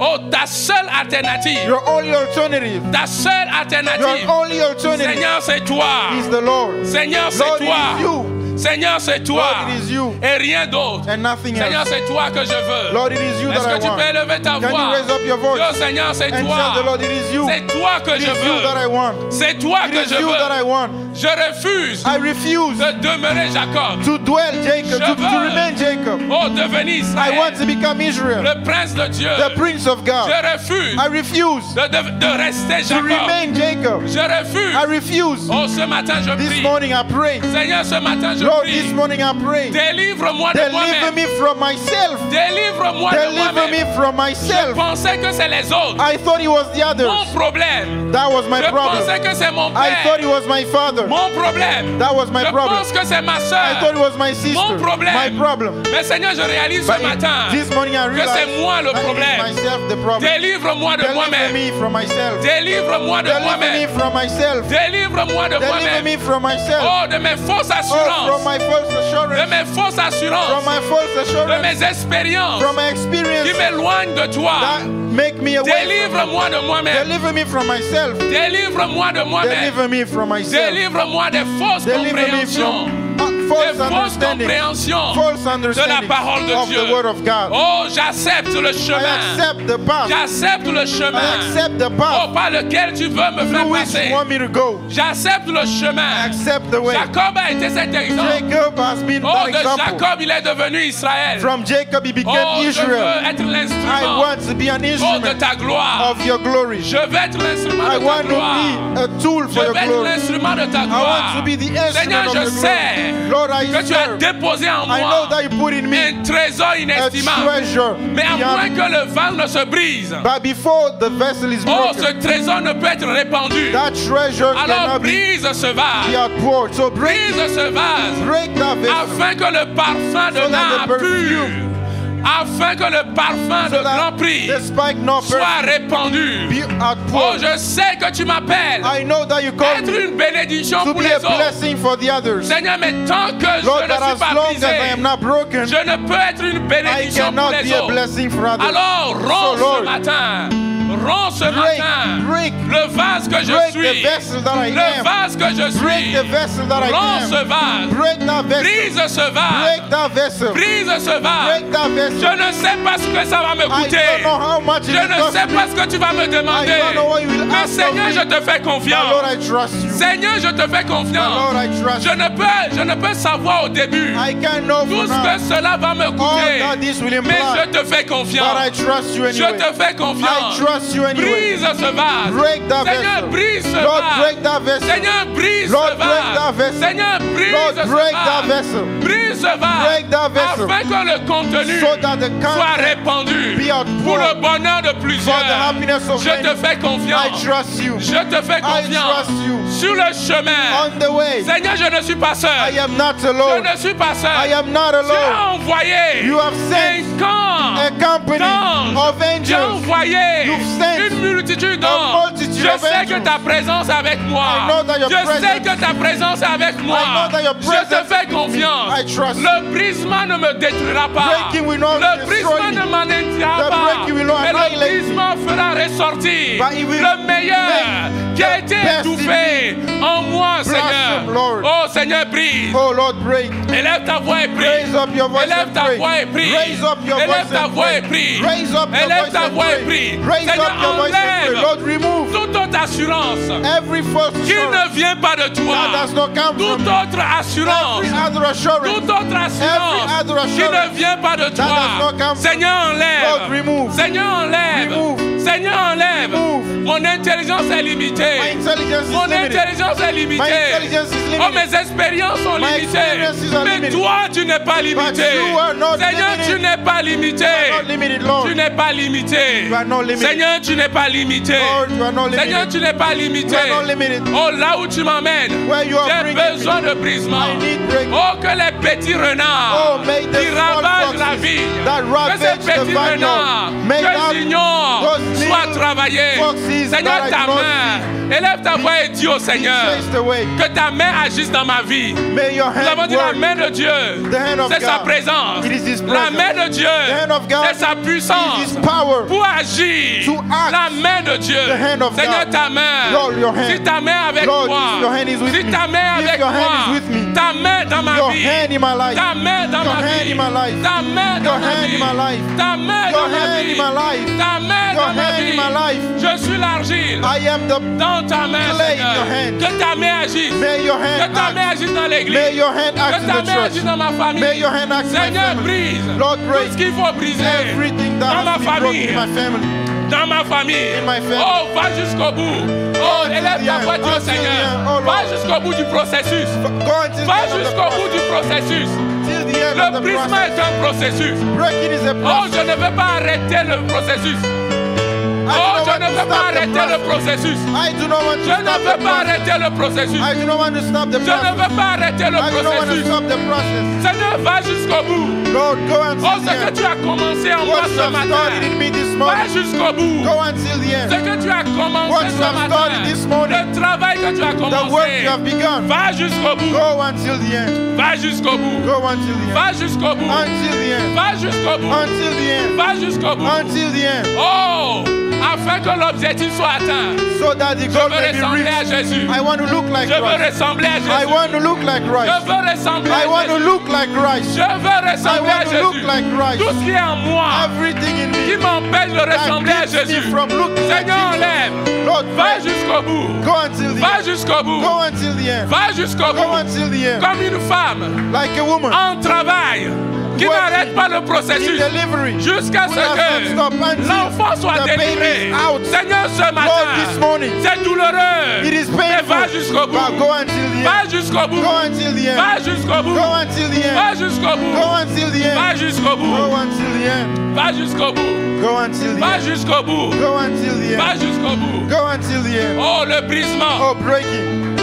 oh, ta seule alternative. Your only alternative. Ta seule alternative. Your only alternative Seigneur, c'est toi. is the Lord. Seigneur, c'est Lord, it toi. is you. Seigneur, c'est toi. Lord, it is you. Et rien d'autre. And nothing Seigneur, else. c'est toi que je veux. Lord, it is you Est-ce that I que tu peux want. élever ta Can you voix? raise up your voice Dis au Seigneur, c'est and toi. tell the Lord, it is you. C'est toi que It je is you that I veux. want. C'est toi It que is je you that I veux. want. Je refuse I refuse de demeurer Jacob. to dwell Jacob, Je to veux. remain Jacob. Oh, devenir I want Israël. to become Israel, Le prince de Dieu. the Prince of God. Je refuse I refuse de rester to Jacob. remain Jacob. Je refuse. I refuse. Oh, ce matin, je This prie. morning I pray. Seigneur, ce matin, je Lord, prie. this morning I pray. Délivre-moi de Deliver moi-même. me from myself. Délivre-moi de Deliver moi-même. me from Je myself. pensais que c'est les autres. I thought it was the Mon others. problème. That was my Je problem. pensais que c'est mon I thought père. it was my father. Mon problème. That was my Je problem. pense que c'est ma I thought soeur. it was my sister. Mon problème. My problem. Mais Seigneur, je réalise But ce matin this morning I que realized c'est moi le that it is problème. myself the problem. Délivre-moi de Deliver moi-même. me from myself. Délivre-moi de Deliver me moi-même. from myself. Délivre-moi de Deliver moi-même. me from myself. Oh, de mes fausses Oh, from assurances. my false De assurance. mes fausses From assurances. my false De assurance. mes expériences From my qui experience m'éloignent de toi. that make me away. Délivre-moi de moi-même. Deliver me from myself. Délivre-moi de moi-même. Deliver me from myself. Délivre-moi des fausses Deliver me compréhensions. from Des false fausses understanding. compréhensions False de la understanding parole de of Dieu. the word of God. Oh, j'accepte le I chemin. accept the path. J'accepte le I chemin. accept the Oh, path par lequel tu veux me faire through which passer. you want me to go. J'accepte le I chemin. accept the way. Jacob a été cet exemple. Jacob has been Oh, that de example. Jacob, il est devenu Israël. From Jacob he became Oh, je Israel. veux être I l'instrument want to be an oh, de instrument ta gloire. of your glory. Je veux être l'instrument I de ta want to gloire. be a tool Je for your veux être glory. l'instrument de ta I gloire. want to be the Seigneur, instrument of je your sais glory. Lord, I que tu as serve. déposé en I know moi that you put in me un trésor a inestimable. treasure. Mais à moins beyond- que le vase ne se brise, But before the vessel is oh, broken, ce trésor ne peut être répandu. that treasure Alors cannot be brise ce vase. outpoured. So break Brise ce vase. break that vessel. Afin que le parfum de So that l'âme the perfume- pur, afin que le parfum So de that grand prix the spike not soit perfume répandu. be Oh, outpoured. je sais que tu m'appelles I know that you call être me une bénédiction to pour be les a autres. blessing for the others. Seigneur, mais tant que Lord, je ne that suis as pas long as I brisé, am not broken, je ne peux être une I bénédiction pour cannot les be a autres. blessing for others. Alors, So, romps ce Lord, matin. Romps ce matin break le vase que je the suis. vessel that I Le am. vase que je Break suis. the vessel that I Romps ce am. vase. Break that vessel. Brise ce vase. Break that vessel. Brise ce vase. Break that vessel. Je ne sais pas ce que ça va me I don't coûter. know how much Je it will ne cost sais me. pas ce que tu vas me demander. I don't know what you will Mais ask Seigneur, of je me. te fais But Lord, confiance. I trust you. Seigneur, je te fais But Lord, confiance. I trust Je you. ne peux savoir au début I can't know tout for ce que now cela va me all coûter. that this will Mais je imply. te fais But I confiance. trust you Je anyway. te fais confiance. I trust you anyway. Brise ce vase. Break that Seigneur, vessel. brise ce Lord, vase. break that vessel. Seigneur, brise Lord, ce break that vase. vessel. Seigneur, brise Lord, ce break that vase. vessel. Brise ce vase. Break that vessel. Afin que le contenu So that the soit content répandu be outpoured pour le bonheur de for plusieurs. the happiness of Je te many. fais I confiance. trust you. Je te fais I confiance. trust you. Sur le chemin. On the way, Seigneur, je ne suis pas seul. I am not Je alone. ne suis pas seul. I am not Tu alone. as envoyé You have un sent camp a company d'anges. of Tu as angels. envoyé You've sent une multitude a d'anges. multitude Je of sais que angels. ta présence est avec moi. I know that your Je sais presence- que ta présence est avec moi. I know that your Je te presence- fais confiance. I trust Le brisement ne me détruira pas. Breaking will not Le destroy brisement me. ne m'anéantira The pas. breaking will not Mais le annihilate me. brisement fera ressortir But it will le meilleur make qui a the été best étouffé en moi, Blossom, Seigneur. Lord. Oh, Seigneur, brise. Oh Lord, break. Élève ta voix et prie. Raise up your voice Élève and ta pray. voix et prie. Raise up your Élève voice ta and voix et pray. prie. Raise up your Élève voice ta and voix et pray. prie. Raise Seigneur, up your voice and pray. enlève Lord, remove toute autre assurance every false qui assurance ne vient pas de toi. that does not come Toute from autre assurance. every other assurance. Toute autre assurance Every other qui assurance ne vient pas de does not toi. come from- Seigneur, Lord, enlève. remove. Seigneur, enlève. Remove. Seigneur, enlève. Remove. Mon intelligence est My limitée. intelligence Mon is limited. intelligence est My limitée. intelligence is Oh, limited. mes expériences sont My limitées. experiences are Mais limited. toi, tu n'es pas limité. you are not Seigneur, limited. tu n'es pas limité. Not limited, Lord. Tu n'es pas limité. You are not limited. Seigneur, tu n'es pas limité. Lord, you are not limited. Seigneur, tu n'es pas limité. You are not limited. Oh, là où tu m'emmènes, Where you are j'ai bringing me. besoin de brisement. I need breaking. Oh, que les petits renards Oh, may the qui small ravagent la foxes vigne, that que ravage ces the petits vineyard, renards, may que that- ignorent, those soient little travaillés. foxes Seigneur, that I ta don't main, élève ta voix et dis au Seigneur, Chase the way. que ta main agisse dans ma vie. May your Nous avons hand dit la work. main de Dieu, The hand of c'est sa God. présence. It is His La presence. main de Dieu, The hand of God. c'est sa It puissance is His power. pour agir. To act. La main de Dieu. The hand of Seigneur, God. ta main. Lord, your hand. Si ta main est avec Lord, moi, if your hand is with si me. ta main est If avec your hand moi, is with me. ta main dans ma Your vie, hand in my life. ta main dans Your ma hand vie, in my life. ta main dans Your ma hand vie, in my life. ta main Your dans ma hand vie, in my life. ta main Your dans ma hand in vie. my life. Je suis l'argile I am the. dans ta main, clay in Seigneur. your hand. Que ta main agisse. May your Que hand ta main act. agisse dans l'église. May your hand act Que in ta the main church. agisse dans ma famille. May your hand act in my Seigneur, family. brise Lord, tout break ce qu'il faut briser everything that dans ma has been broken famille. in my family. Dans ma famille. In my family. Oh, va jusqu'au bout. Oh, Until élève the ta end. voix, Dieu Until the Seigneur. end. Oh, Va Lord. jusqu'au bout du processus. Go until the Va end of the jusqu'au bout process. du processus. Till the end Le of the brisement process. est un processus. Breaking is a Oh, process. je ne veux pas arrêter le processus. I do Oh, not je want ne to veux pas stop the arrêter le process. processus. I do not want to Je ne stop the veux pas process. arrêter le processus. I do not want to stop the Je ne process. veux pas arrêter le I do not want to processus. stop the process. Seigneur, va jusqu'au bout. Lord, go until Oh, the ce que end. tu as commencé en moi What ce you have matin. started in me this Va morning. jusqu'au bout. Go until the Ce end. que tu as commencé What ce you have started this matin. morning. Le travail que tu as The work you commencé. have begun. Va jusqu'au bout. Go until the end. Va jusqu'au bout. Go until the end. Va jusqu'au bout. Until the end. Va jusqu'au bout. Until the end. Va jusqu'au bout. Until the end. Oh, afin que l'objectif soit atteint. So that the Je goal veux may be ressembler à reached. Jésus. I want to look like Je veux Christ. ressembler à I Jésus. want to look like Je Christ. veux ressembler I à want to Jésus. look like Christ. Je veux I ressembler à want to look Jésus. like Christ. Tout ce qui est en moi Everything in qui me m'empêche de that ressembler à keeps me Jésus. from looking like Seigneur, Jesus. enlève. Lord, Va pray. jusqu'au bout. Go until the Va end. jusqu'au bout. Go until the end. Va jusqu'au Go bout. until the end. Comme une femme Like a woman en travail qui Working n'arrête pas le in processus delivery. jusqu'à ce Will not que stop until l'enfant soit the baby délivré. is out. Seigneur, ce Lord, matin, this morning, c'est douloureux. it is Mais painful. va jusqu'au bout. But go until the Va end. jusqu'au bout. Go until the Va end. jusqu'au bout. Go until the Va end. jusqu'au bout. Go until the Va end. jusqu'au bout. Go until the end. Va jusqu'au bout. Go until the Va end. jusqu'au bout. Go until the Va end. jusqu'au bout. Go until the end. Oh, le brisement Oh, breaking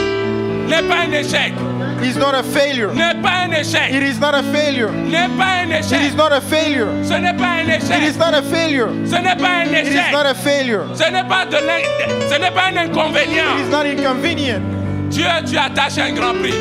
n'est pas un échec. is not a failure. N'est pas un échec. It is not a failure. N'est pas un It échec. is not a failure. Ce n'est pas un It échec. is not a failure. Ce n'est pas un It is échec. not a failure. Ce n'est pas ce n'est pas un It inconvénient. is not inconvenient. Dieu, tu attaches un grand prix.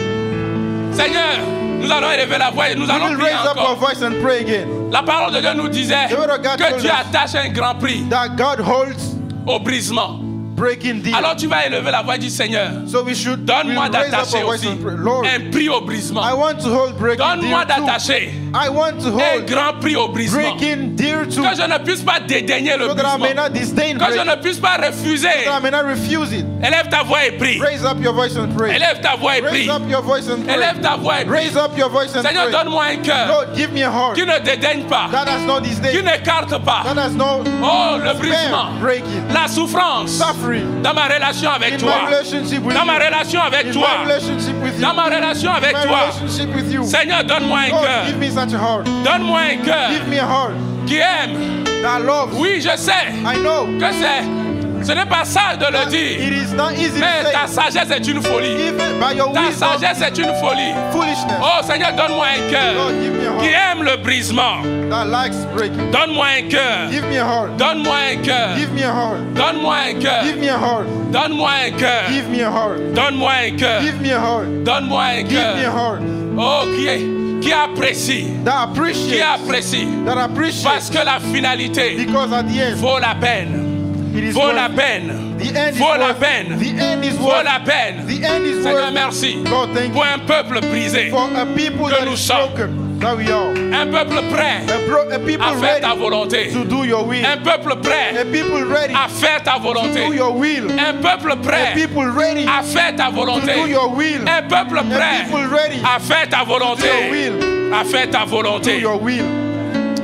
Seigneur, nous allons élever la voix et nous We allons will prier raise up our encore. voice and pray again. La parole de Dieu nous disait The word of God que told Dieu us attache un grand prix. that God holds au brisement. breaking deal. Alors tu vas élever la voix du Seigneur. So we should Donne-moi we'll raise up d'attacher our voice aussi and pray. Lord, un prix au brisement. I want to hold breaking Donne-moi deal too. d'attacher I want to un hold grand prix au brisement. breaking deal too. Que je ne puisse pas dédaigner le So that I may brisement. not disdain Que je breaking. ne puisse pas refuser. So that I may not refuse it. Élève ta voix et prie. Raise up your voice and pray. Élève ta voix et prie. Raise up your voice and pray. Élève ta voix et prie. Raise up your voice and Seigneur, pray. donne-moi un cœur Lord, give me a heart qui ne dédaigne pas, that has no qui disdain, n'écarte pas. that has no Oh, le brisement, spare breaking, la souffrance suffering dans ma relation avec in toi, my relationship with dans ma you, relation avec in toi, my relationship with you, dans ma relation avec my toi. relationship with you. Seigneur, donne-moi un Lord, cœur. give me such a heart. Donne-moi un cœur Give me a heart qui aime. that loves. Oui, je sais I know que ce n'est pas sage de le that dire, it is not easy mais to ta say. sagesse est une folie. Even by your Ta wisdom, sagesse est une folie. foolishness. Oh Seigneur, donne-moi un Lord, cœur give me a qui heart aime le brisement. that likes breaking. Donne-moi un cœur. Give me a heart. Donne-moi un cœur. Give me a heart. Donne-moi un cœur. Give me a heart. Donne-moi un cœur. Give me a heart. Donne-moi un cœur. Give me a heart. Donne-moi un Give me a cœur. heart Oh, qui apprécie. that Qui appreciates. apprécie. That Parce appreciates. que la finalité Because at the end, vaut la peine. it is Vaut worth la it. peine. The end is Vaut la worth peine. it. The end is Vaut worth la it. peine. The end is Seigneur, worth it. merci. Lord, thank Pour you. un peuple brisé. For a people que that nous is sommes. broken, that we are. Un peuple prêt A people à faire ta ready volonté. to do your will. Un peuple A prêt people ready à faire ta to volonté. do your will. Un peuple A prêt people ready à faire ta to volonté. do your will. Un peuple A prêt people ready à faire ta volonté. your will. À faire ta to do volonté. your will.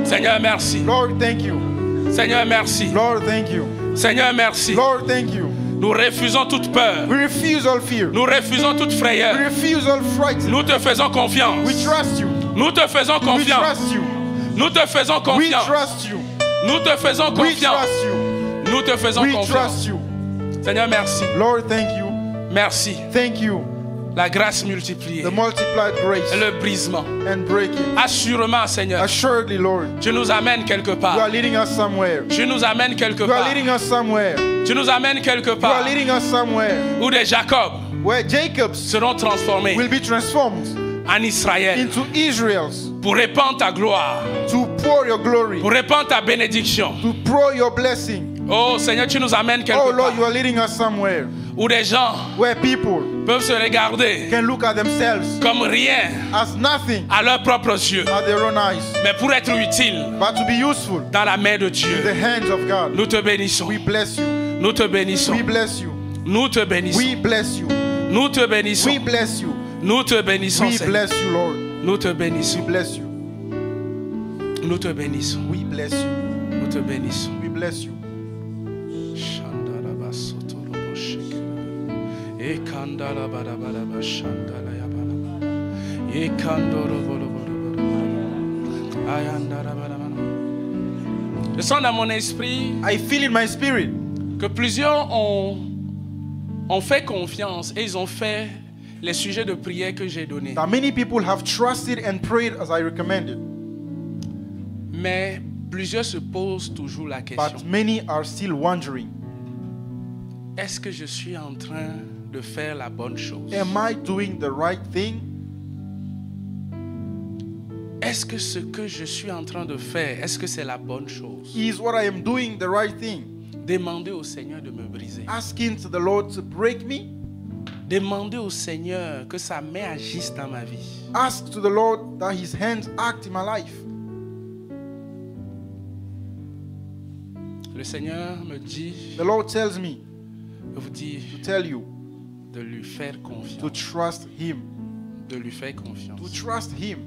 Seigneur, merci. Lord, thank you. Seigneur, merci. Lord, thank you. Seigneur, merci. Lord, thank you. Nous refusons toute peur. We refuse all fear. Nous refusons toute We frayeur. refuse all fright. Nous te faisons confiance. We trust you. Nous te faisons We confiance. trust you. Nous te faisons We confiance. trust you. Nous te faisons We confiance. trust you. Nous te faisons We confiance. trust you. Seigneur, merci. Lord, thank you. Merci. Thank you. La grâce multipliée. The multiplied grace Le brisement. and breaking. Assurément, Seigneur. Assuredly, Lord, Tu nous amènes quelque you are part. leading us somewhere. Tu nous amènes quelque You are part. leading us somewhere. Tu nous amènes quelque You are part leading us somewhere où des Jacob where Jacob's seront transformés will be transformed en Israël into Israel's pour répandre ta gloire, to pour your glory, pour répandre ta bénédiction. to pour your blessing. Oh Seigneur, tu nous amènes Oh quelque Lord, you part are leading us somewhere où des gens where people peuvent se regarder can look at themselves comme rien as nothing à leurs propres yeux, at their own eyes, mais pour être utile but to be useful dans la main de in the Dieu. hands of God. Nous te bénissons. We bless you. Nous te bénissons. We bless you. Nous te We bénissons. bless you. Nous te bénissons. We bless you. Nous te bénissons. We Seigneur. bless you, Lord. Nous te We bénissons. bless you. Nous te bénissons. We bless you. Nous te bénissons. We bless you. Je sens dans mon esprit I feel in my spirit que plusieurs ont fait confiance et ils ont fait les sujets de prière que j'ai donnés. that many people have trusted and prayed as I recommended, Mais plusieurs se posent toujours la question. but many are still wondering, Est-ce que je suis en train de faire la bonne chose? am I doing the right thing? Est-ce que ce que je suis en train de faire, est-ce que c'est la bonne chose? Is what I am doing the right thing? Demandez au Seigneur de me briser. Asking to the Lord to break me? Demandez au Seigneur que sa main agisse dans ma vie. Ask to the Lord that His hands act in my life. Le Seigneur me dit, The Lord tells me je vous dis to tell you de lui faire to confiance. trust Him. De lui faire To confiance. trust Him.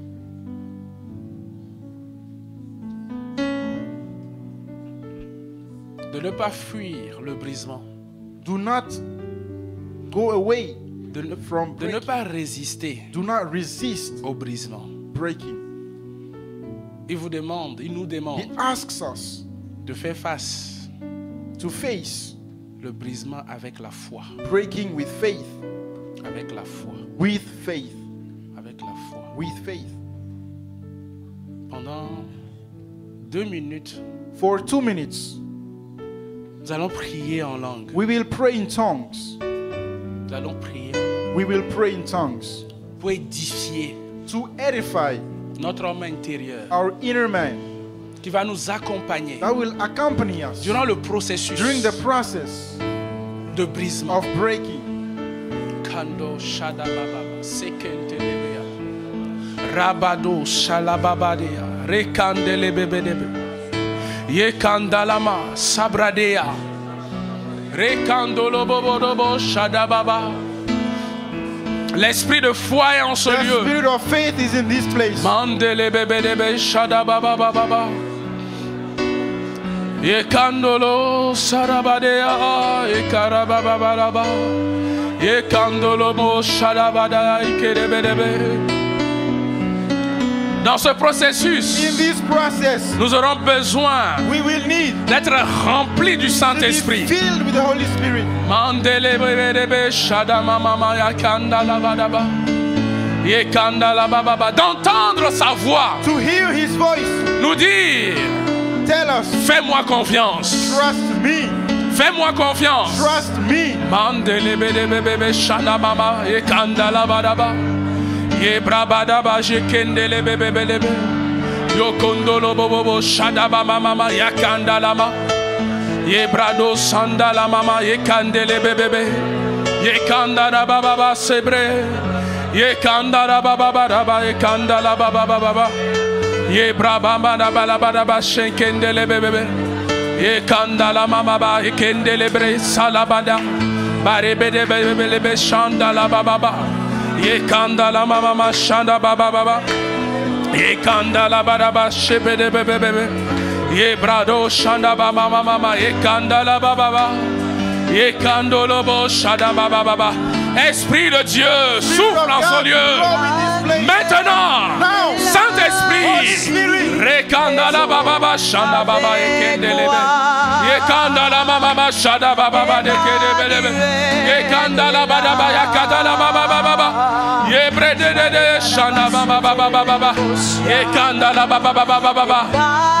De ne pas fuir le brisement. Do not go away De ne, from de ne breaking. pas résister Do not resist au brisement. breaking. Il vous demande, il nous He demande asks us de faire face to face le brisement avec la foi. breaking with faith, Avec la foi. with faith, Avec la foi. with faith. Pendant 2 minutes, For 2 minutes, nous allons prier en langue. we will pray in tongues. Nous allons prier en langue We will pray in tongues pour édifier to edify notre homme intérieur our inner man qui va nous accompagner that will accompany us durant le processus during the process de brisement. of breaking. Kando Shadababa, Sekentelebea, Rabado Shalababadea, Rekandelebebedebe, Yekandalama, Sabradea, Rekandolobobodobo, Shadababa. L'esprit de foi est en ce The lieu. spirit of faith is in this place. Mandelebebedebe, Shadabababa. Yekandolo, Sarabadea, Yekarabababa. Dans ce processus, In this process, nous aurons besoin we will need d'être remplis du to be Saint-Esprit. filled with the Holy Spirit. D'entendre sa voix, To hear His voice, nous dire, tell us, fais-moi confiance, trust me, fais-moi confiance. trust me. Mandele bebe bebe shana mama e kandala badaba ye brabadaba je kendele bebe bebe yo kondolo bobo shada mama mama ya kandala ma ye brado sandala mama ye kandele bebe ye kandala baba sebre ye kandala baba baba ye kandala baba baba ye braba baba baba shenkendele bebe ye kandala mama ba ye kendele bre salabada bare bede bebe shandala baba ye kandala mama shanda baba baba ye kandala baba shebede bebe ye brado shanda baba mama ye kandala baba ye kandolo bo shanda baba. Esprit de Dieu, souffle en ce lieu. Maintenant, Saint-Esprit, rekandala baba shanda baba ekendelebe, yekandala mama shanda baba dekedebelebe, yekandala baba yakadala baba, yebrede de shanda baba, yekandala baba,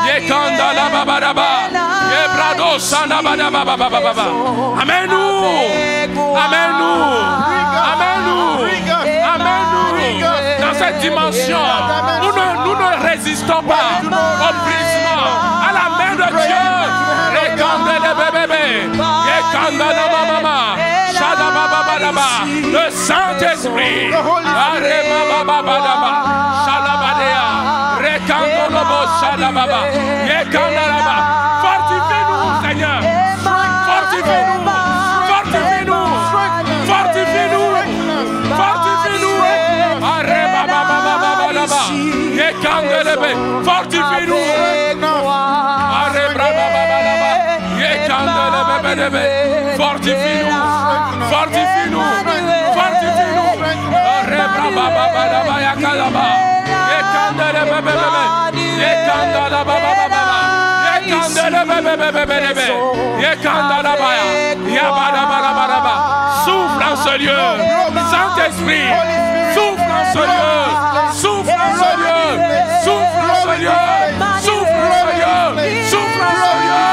yekandala baba, yebrado shanda baba. Amen-nous, amen-nous. Amène-nous, amène-nous dans cette dimension. Nous ne résistons pas au brisement, à la main de Dieu. Le Saint-Esprit, fortifie-nous, Seigneur. Fortifie-nous. Souffle en ce lieu, Saint-Esprit, souffle en ce lieu, souffle en ce lieu, souffle en ce lieu, souffle en ce lieu, souffle en ce lieu.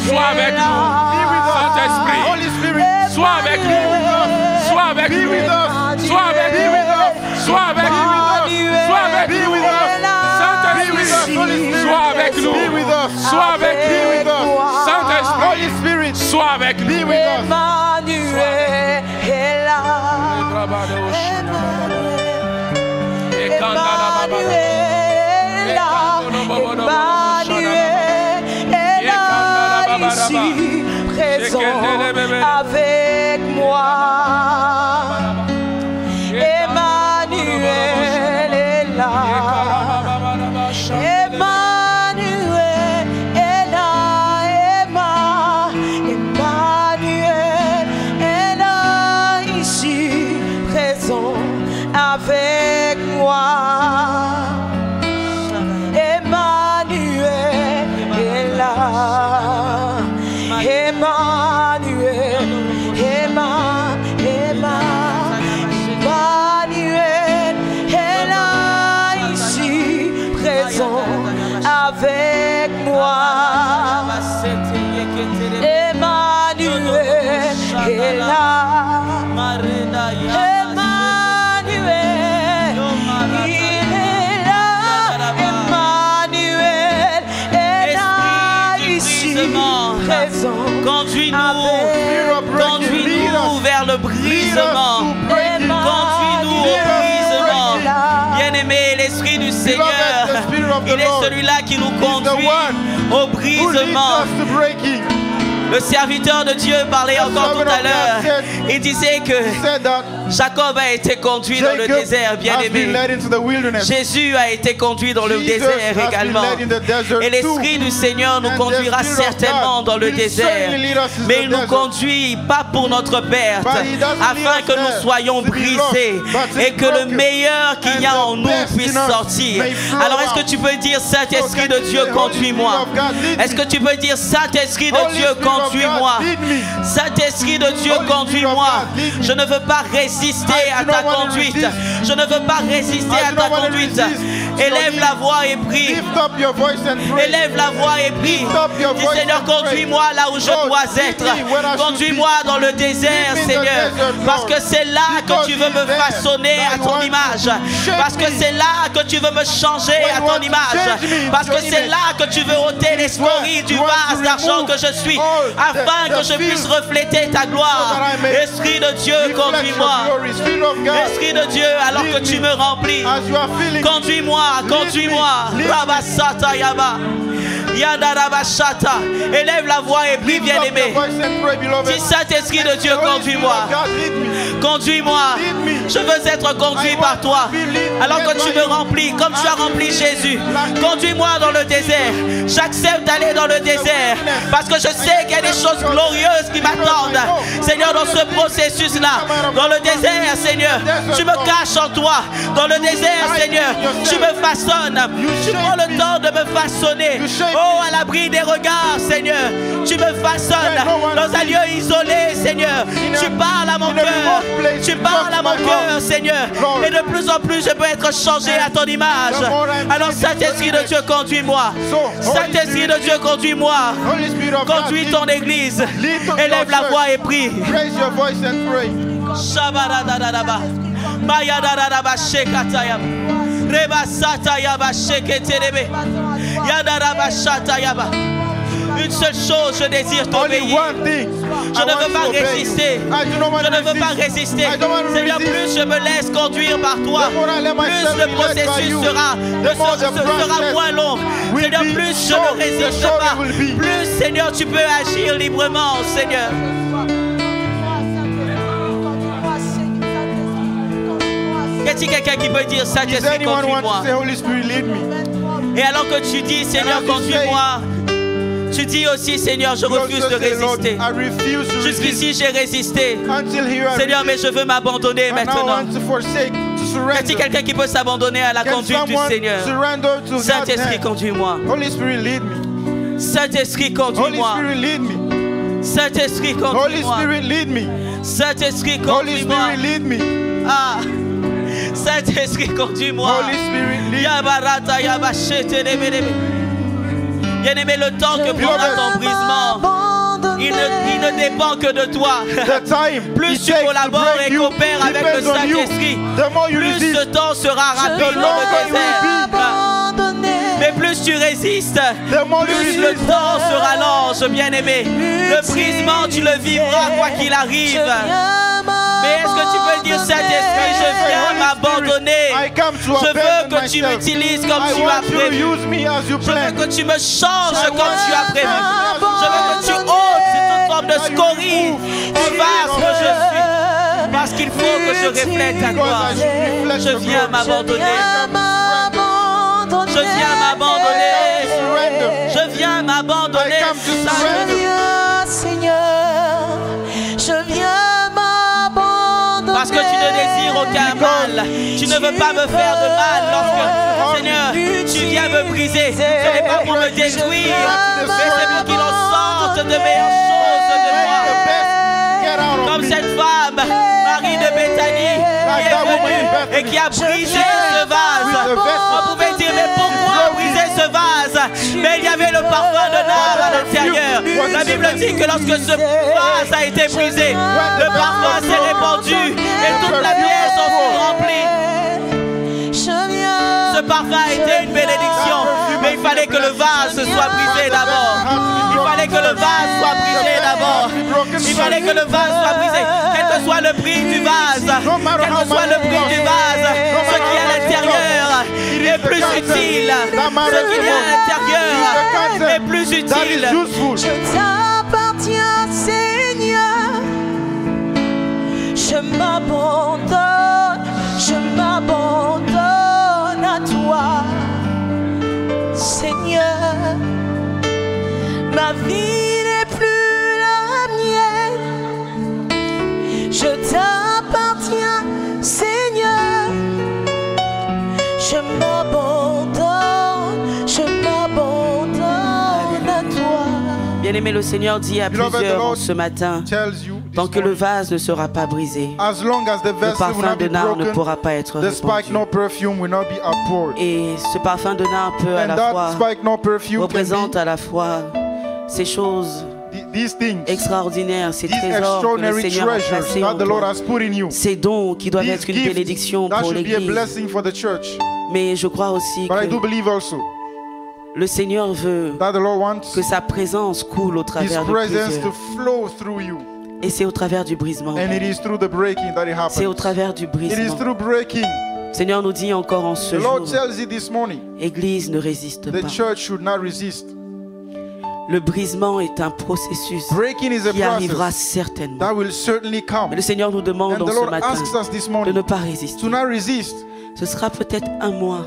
Sois avec nous, Saint-Esprit, sois avec nous, sois avec nous, sois avec nous, sois avec nous, sois avec nous, Saint-Esprit, sois avec nous, sois avec nous, Saint-Esprit, sois avec nous. Ici, présent avec moi. Emmanuel est là. Emmanuel est là. Emmanuel est là. Ici, présent avec moi. Emmanuel est là. Emmanuel, Emmanuel est là ici, présent avec moi. Seigneur. Il est celui-là qui nous conduit au brisement. Le serviteur de Dieu parlait encore tout à l'heure. Il disait que Jacob a été conduit dans le désert, bien-aimé. Jésus a été conduit dans le désert également. Et l'Esprit du Seigneur nous conduira certainement dans le désert. Mais il nous conduit pas pour notre perte, afin que nous soyons brisés et que le meilleur qu'il y a en nous puisse sortir. Alors est-ce que tu peux dire, Saint-Esprit de Dieu, conduis-moi? Est-ce que tu peux dire, Saint-Esprit de Dieu, conduis-moi? Saint-Esprit de Dieu, conduis-moi. Je ne veux pas résister à ta conduite. Je ne veux pas résister à ta conduite. Élève la voix et prie. Élève la voix et prie. Dis, Seigneur, conduis-moi là où je dois être. Conduis-moi dans le désert, Seigneur. Parce que c'est là que tu veux me façonner à ton image. Parce que c'est là que tu veux me changer à ton image. Parce que c'est là que tu veux ôter les scories du vase d'argent que je suis, afin que je puisse refléter ta gloire. Esprit de Dieu, conduis-moi. Esprit de Dieu, alors que tu me remplis, conduis-moi, conduis-moi. Rabasata Yaba. Yadarabashata. Élève la voix et prie, bien-aimé. Dis, Saint-Esprit de Dieu, conduis-moi. Conduis-moi. Je veux être conduit par toi. Alors que tu me remplis, comme tu as rempli Jésus. Conduis-moi dans le désert. J'accepte d'aller dans le désert. Parce que je sais qu'il y a des choses glorieuses qui m'attendent. Seigneur, dans ce processus-là, dans le désert, Seigneur, tu me caches en toi. Dans le désert, Seigneur, tu me façonnes. Tu prends le temps de me façonner. Oh, à l'abri des regards, Seigneur. Tu me façonnes dans un lieu isolé, Seigneur. Tu parles à mon cœur. Tu parles à mon cœur, Seigneur. Et de plus en plus, je peux être changé à ton image. Alors, Saint-Esprit de Dieu, conduis-moi. Saint-Esprit de Dieu, conduis-moi. Conduis ton église. Élève la voix et prie. Shabaradadaba. Mayadadaba shekatayaba. Reba satayaba sheketerebe. Yadaraba shatayaba. Une seule chose, je désire t'obéir. Je ne veux pas résister. Je ne veux pas résister. Seigneur, plus je me laisse conduire par toi, plus le processus sera moins long. Seigneur, plus je ne résiste pas, plus, Seigneur, tu peux agir librement, Seigneur. Y a-t-il quelqu'un qui peut dire, Saint-Esprit, conduis-moi? Et alors que tu dis, Seigneur, conduis-moi, tu dis aussi, Seigneur, je refuse de résister. Jusqu'ici, j'ai résisté. Seigneur, mais je veux m'abandonner maintenant. Y a-t-il quelqu'un qui peut s'abandonner à la conduite du Seigneur? Saint-Esprit, conduis-moi. Saint-Esprit, conduis-moi. Saint-Esprit, conduis-moi. Saint-Esprit, conduis-moi. Ah, Saint-Esprit, conduis-moi. Yabarata, yabachete, bien-aimé, le temps que prendra ton brisement, il ne dépend que de toi. Plus tu collabores et coopères avec le Saint-Esprit, plus ce temps sera rapide dans le désert. Mais plus tu résistes, plus le temps se rallonge, bien-aimé. Le brisement, tu le vivras quoi qu'il arrive. Mais est-ce que tu peux dire, Saint-Esprit, je viens m'abandonner. Je veux que tu m'utilises comme tu as prévu. Je veux que tu me changes comme tu as prévu. Je veux que tu ôtes toute forme de scorie du vase que je suis. Parce qu'il faut que je reflète ta gloire. Je viens m'abandonner. Je viens m'abandonner. Je viens m'abandonner. Seigneur, je viens. Parce que tu ne désires aucun mal. Tu ne veux pas me faire de mal lorsque, Seigneur, tu viens me briser. Ce n'est pas pour me détruire, mais c'est pour qu'il en sorte de meilleures choses de moi. Comme cette femme, Marie de Béthanie, qui est venue et qui a brisé ce vase. On pouvait dire, mais pourquoi briser ce vase? Mais il y avait le parfum de nard à l'intérieur. La Bible dit que lorsque ce vase a été brisé, le parfum s'est répandu et toute la pièce en fut remplie. Ce parfum a été une bénédiction, mais il fallait que le vase soit brisé d'abord. Il fallait que le vase soit brisé d'abord. Il fallait que le vase soit brisé. Quel que soit le prix du vase, quel que soit le prix du vase, ce qui est à l'intérieur est est plus utile. Ce qu'il y a à l'intérieur est plus utile. Je t'appartiens, Seigneur. Je m'abandonne à toi, Seigneur. Ma vie n'est plus la mienne. Je t'appartiens, Seigneur. Je m'abandonne à toi. Bien-aimé, le Seigneur dit à plusieurs ce matin, tant que le vase ne sera pas brisé, le parfum de nard ne pourra pas être répandu. Et ce parfum de nard peut à la fois représente à la fois ces choses extraordinaires, ces trésors que le Seigneur a placés en toi, ces dons qui doivent être une bénédiction pour l'Église. Mais je crois aussi que le Seigneur veut que sa présence coule au travers de plusieurs. Et c'est au travers du brisement. C'est au travers du brisement. Seigneur nous dit encore en ce jour, Église ne résiste pas. Le brisement est un processus qui arrivera certainement. Mais le Seigneur nous demande en ce matin de ne pas résister. Ce sera peut-être un mois.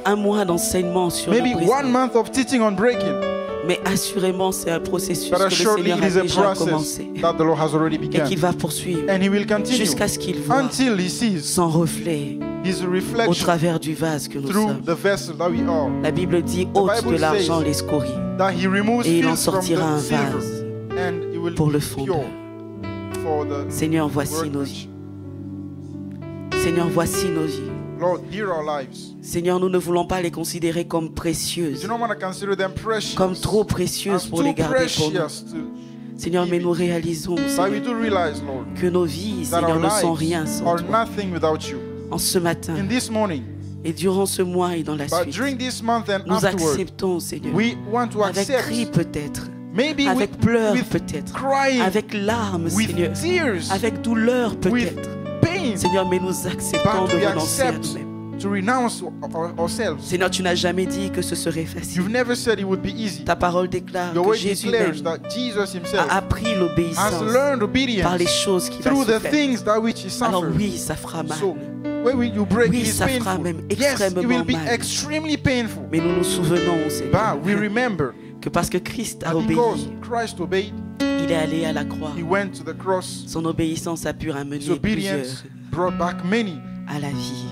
Un mois d'enseignement sur le brisement. Mais assurément, c'est un processus que le Seigneur a déjà commencé et qu'il va poursuivre jusqu'à ce qu'il voit son reflet au travers du vase que nous sommes. La Bible dit, ôte de l'argent les scories et il en sortira un vase pour le fondeur. Seigneur, voici nos vies. Seigneur, voici nos vies. Seigneur, nous ne voulons pas les considérer comme précieuses, comme trop précieuses pour les garder pour nous. Seigneur, mais nous réalisons, Seigneur, que nos vies, Seigneur, ne sont rien sans toi. En ce matin, et durant ce mois et dans la suite, nous acceptons, Seigneur, avec cri peut-être, avec pleurs peut-être, avec larmes, Seigneur, avec douleur peut-être. Seigneur, mais nous acceptons de renoncer à nous-mêmes. Seigneur, tu n'as jamais dit que ce serait facile. Ta parole déclare que Jésus même a appris l'obéissance par les choses qu'il a souffert. Alors oui, ça fera mal. Oui, ça fera même extrêmement mal. Mais nous nous souvenons, Seigneur, que parce que Christ a obéi, il est allé à la croix. Son obéissance a pu ramener plusieurs à la vie.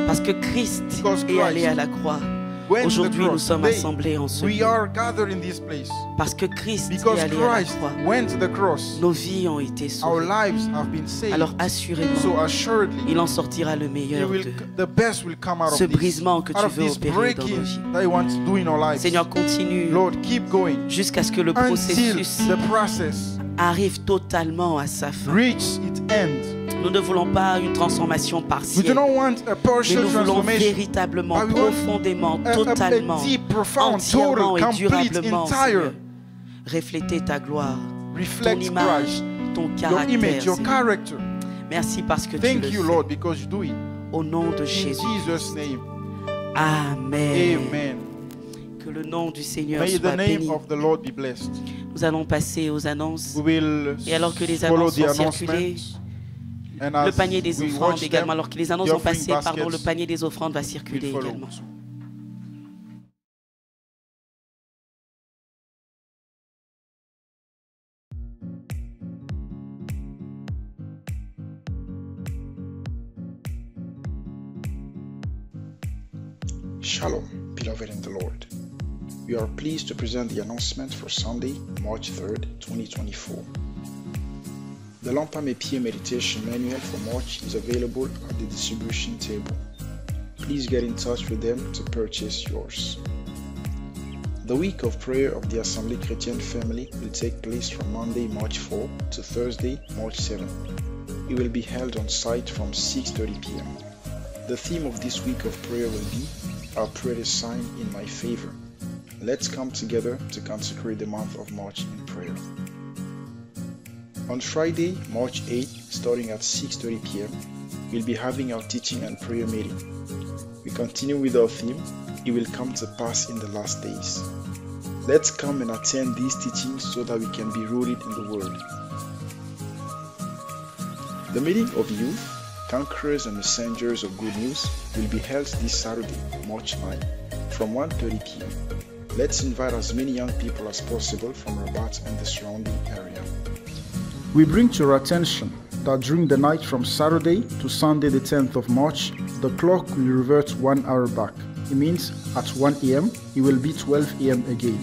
Parce que Christ est allé à la croix. Aujourd'hui, nous sommes assemblés en ce lieu. Parce que Christ est allé à la croix. Nos vies ont été sauvées. Alors assurément, il en sortira le meilleur d'eux. Ce brisement que tu veux opérer dans nos vies. Seigneur, continue jusqu'à ce que le processus arrive totalement à sa fin. Nous ne voulons pas une transformation partielle, mais nous voulons véritablement, profondément, totalement, entièrement et durablement, Seigneur, refléter ta gloire, ton image, ton caractère, Seigneur. Merci parce que tu le fais. Au nom de Jésus. Amen. Que le nom du Seigneur soit béni. Nous allons passer aux annonces. Et alors que les annonces vont circuler, le panier des offrandes également, alors que les annonces ont passé, le panier des offrandes va circuler également. Shalom, beloved in the Lord. We are pleased to present the announcement for Sunday, March 3rd, 2024. The Lampe à mes pieds meditation manual for March is available at the distribution table. Please get in touch with them to purchase yours. The week of prayer of the Assemblée Chrétienne family will take place from Monday, March 4 to Thursday, March 7. It will be held on site from 6:30 p.m. The theme of this week of prayer will be Our prayer is signed in my favor. Let's come together to consecrate the month of March in prayer. On Friday, March 8, starting at 6:30 p.m., we'll be having our teaching and prayer meeting. We continue with our theme, It Will Come to Pass in the Last Days. Let's come and attend these teachings so that we can be rooted in the Word. The meeting of youth, conquerors and messengers of good news will be held this Saturday, March 9, from 1:30 p.m. Let's invite as many young people as possible from Rabat and the surrounding area. We bring to your attention that during the night from Saturday to Sunday the 10th of March, the clock will revert 1 hour back. It means at 1 a.m. it will be 12 a.m. again.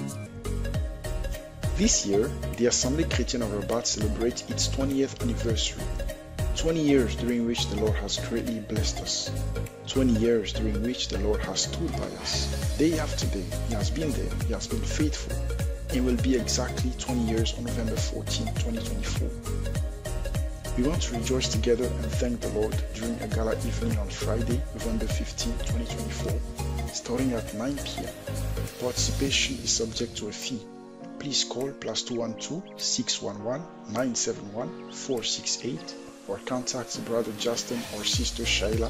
This year, the Assemblée Chrétienne of Rabat celebrates its 20th anniversary. 20 years during which the Lord has greatly blessed us. 20 years during which the Lord has stood by us. Day after day, He has been there, He has been faithful. It will be exactly 20 years on November 14, 2024. We want to rejoice together and thank the Lord during a gala evening on Friday, November 15, 2024, starting at 9 p.m. Participation is subject to a fee. Please call +212 611 971 468 or contact Brother Justin or Sister Shaila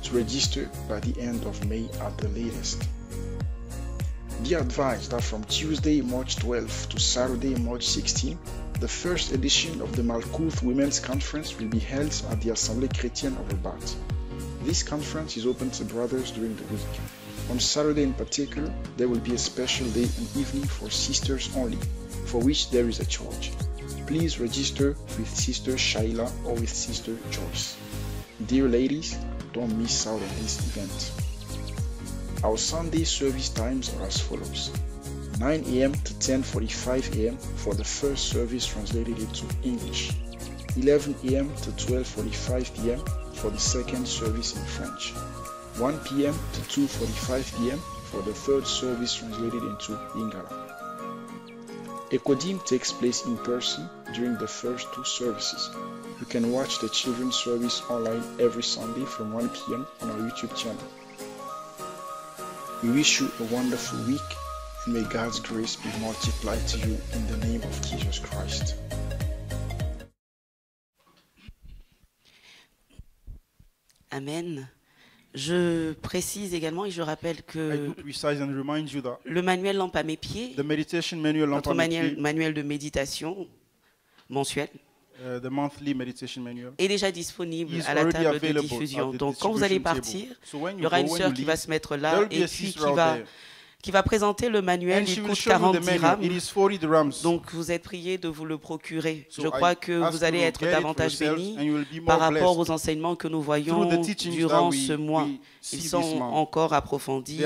to register by the end of May at the latest. Be advised that from Tuesday, March 12 to Saturday, March 16, the first edition of the Malkuth Women's Conference will be held at the Assemblée Chrétienne of Rabat. This conference is open to brothers during the week. On Saturday in particular, there will be a special day and evening for sisters only, for which there is a charge. Please register with Sister Shaila or with Sister Joyce. Dear ladies, don't miss out on this event. Our Sunday service times are as follows: 9 a.m. to 10:45 a.m. for the first service translated into English, 11 a.m. to 12:45 p.m. for the second service in French, 1 p.m. to 2:45 p.m. for the third service translated into Lingala. Ekodim takes place in person during the first two services. You can watch the children's service online every Sunday from 1 p.m. on our YouTube channel. We wish you a wonderful week, and may God's grace be multiplied to you in the name of Jesus Christ. Amen. Je précise également et je rappelle que le manuel Lampe à mes pieds, notre manuel de méditation mensuel, est déjà disponible à la table de diffusion. Donc quand vous allez partir, il y aura une sœur qui va se mettre là et puis qui va présenter le manuel. Il coûte 40 dirhams. Donc vous êtes priés de vous le procurer. Je crois que vous allez être davantage bénis par rapport aux enseignements que nous voyons durant ce mois. Ils sont encore approfondis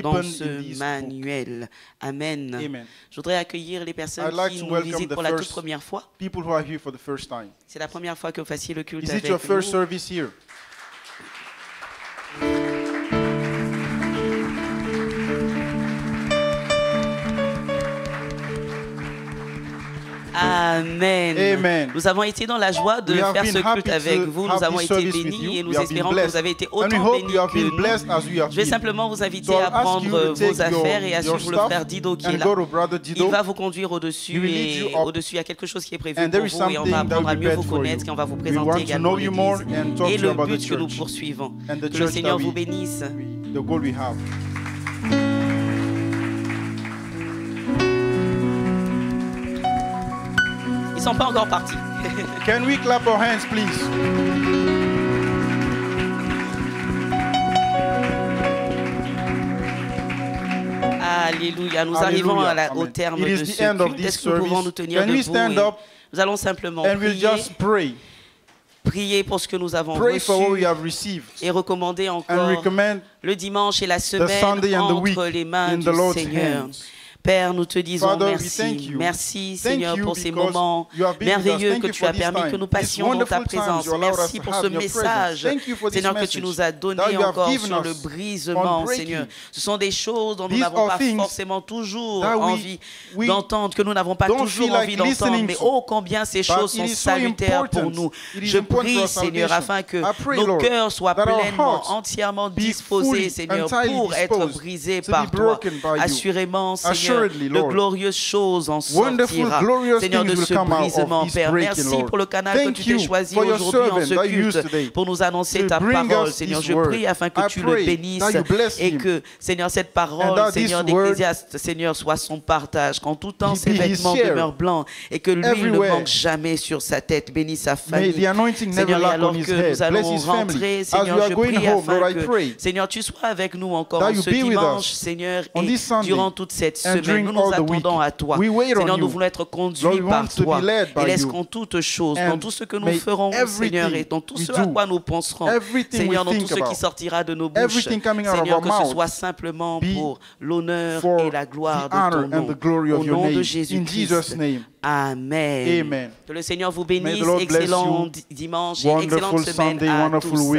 dans ce manuel. Amen. Je voudrais accueillir les personnes qui nous visitent pour la toute première fois. C'est la première fois que vous fassiez le culte avec nous. Amen. Amen. Nous avons été dans la joie de faire ce culte avec vous. Nous avons été bénis et nous espérons que vous avez été autant bénis que nous. Je vais simplement vous inviter à prendre vos affaires et à suivre le frère Dido qui est là. Il va vous conduire au-dessus et au-dessus il y a quelque chose qui est prévu pour vous et on va apprendre à mieux vous connaître et on va vous présenter également l'Église et le but que nous poursuivons. Que le Seigneur vous bénisse. Ils sont pas encore partis. Can we clap our hands, please? Alléluia. Nous arrivons au terme de ce culte. Est-ce que nous pouvons nous tenir debout? Nous allons simplement prier pour ce que nous avons reçu et recommander encore le dimanche et la semaine entre les mains du Seigneur. Père, nous te disons merci. Merci, Seigneur, pour ces moments merveilleux que tu as permis que nous passions dans ta présence. Merci pour ce message, Seigneur, que tu nous as donné encore sur le brisement, Seigneur. Ce sont des choses dont nous n'avons pas forcément toujours envie d'entendre, que nous n'avons pas toujours envie d'entendre, mais oh, combien ces choses sont salutaires pour nous. Je prie, Seigneur, afin que nos cœurs soient pleinement, entièrement disposés, Seigneur, pour être brisés par toi. Assurément, Seigneur, Seigneur, de glorieuses choses en sortira. Seigneur, de ce brisement, Père. Merci pour le canal que tu t'es choisi aujourd'hui en ce culte pour nous annoncer ta parole. Seigneur, je prie afin que tu le bénisses et que, Seigneur, cette parole, Seigneur, d'Ecclésiaste, Seigneur, soit son partage. Qu'en tout temps, ses vêtements demeurent blancs et que l'huile ne manque jamais sur sa tête. Bénis sa famille. Seigneur, et alors que nous allons rentrer, Seigneur, je prie afin que, Seigneur, tu sois avec nous encore en ce dimanche, Seigneur, et durant toute cette semaine. Nous nous attendons à toi. Seigneur, nous voulons être conduits par toi. Et laisse qu'en toutes choses, dans tout ce que nous ferons, Seigneur, et dans tout ce à quoi nous penserons, Seigneur, dans tout ce qui sortira de nos bouches, Seigneur, que ce soit simplement pour l'honneur et la gloire de ton nom. Au nom de Jésus-Christ. Amen. Que le Seigneur vous bénisse. Excellent dimanche et excellente semaine à tous.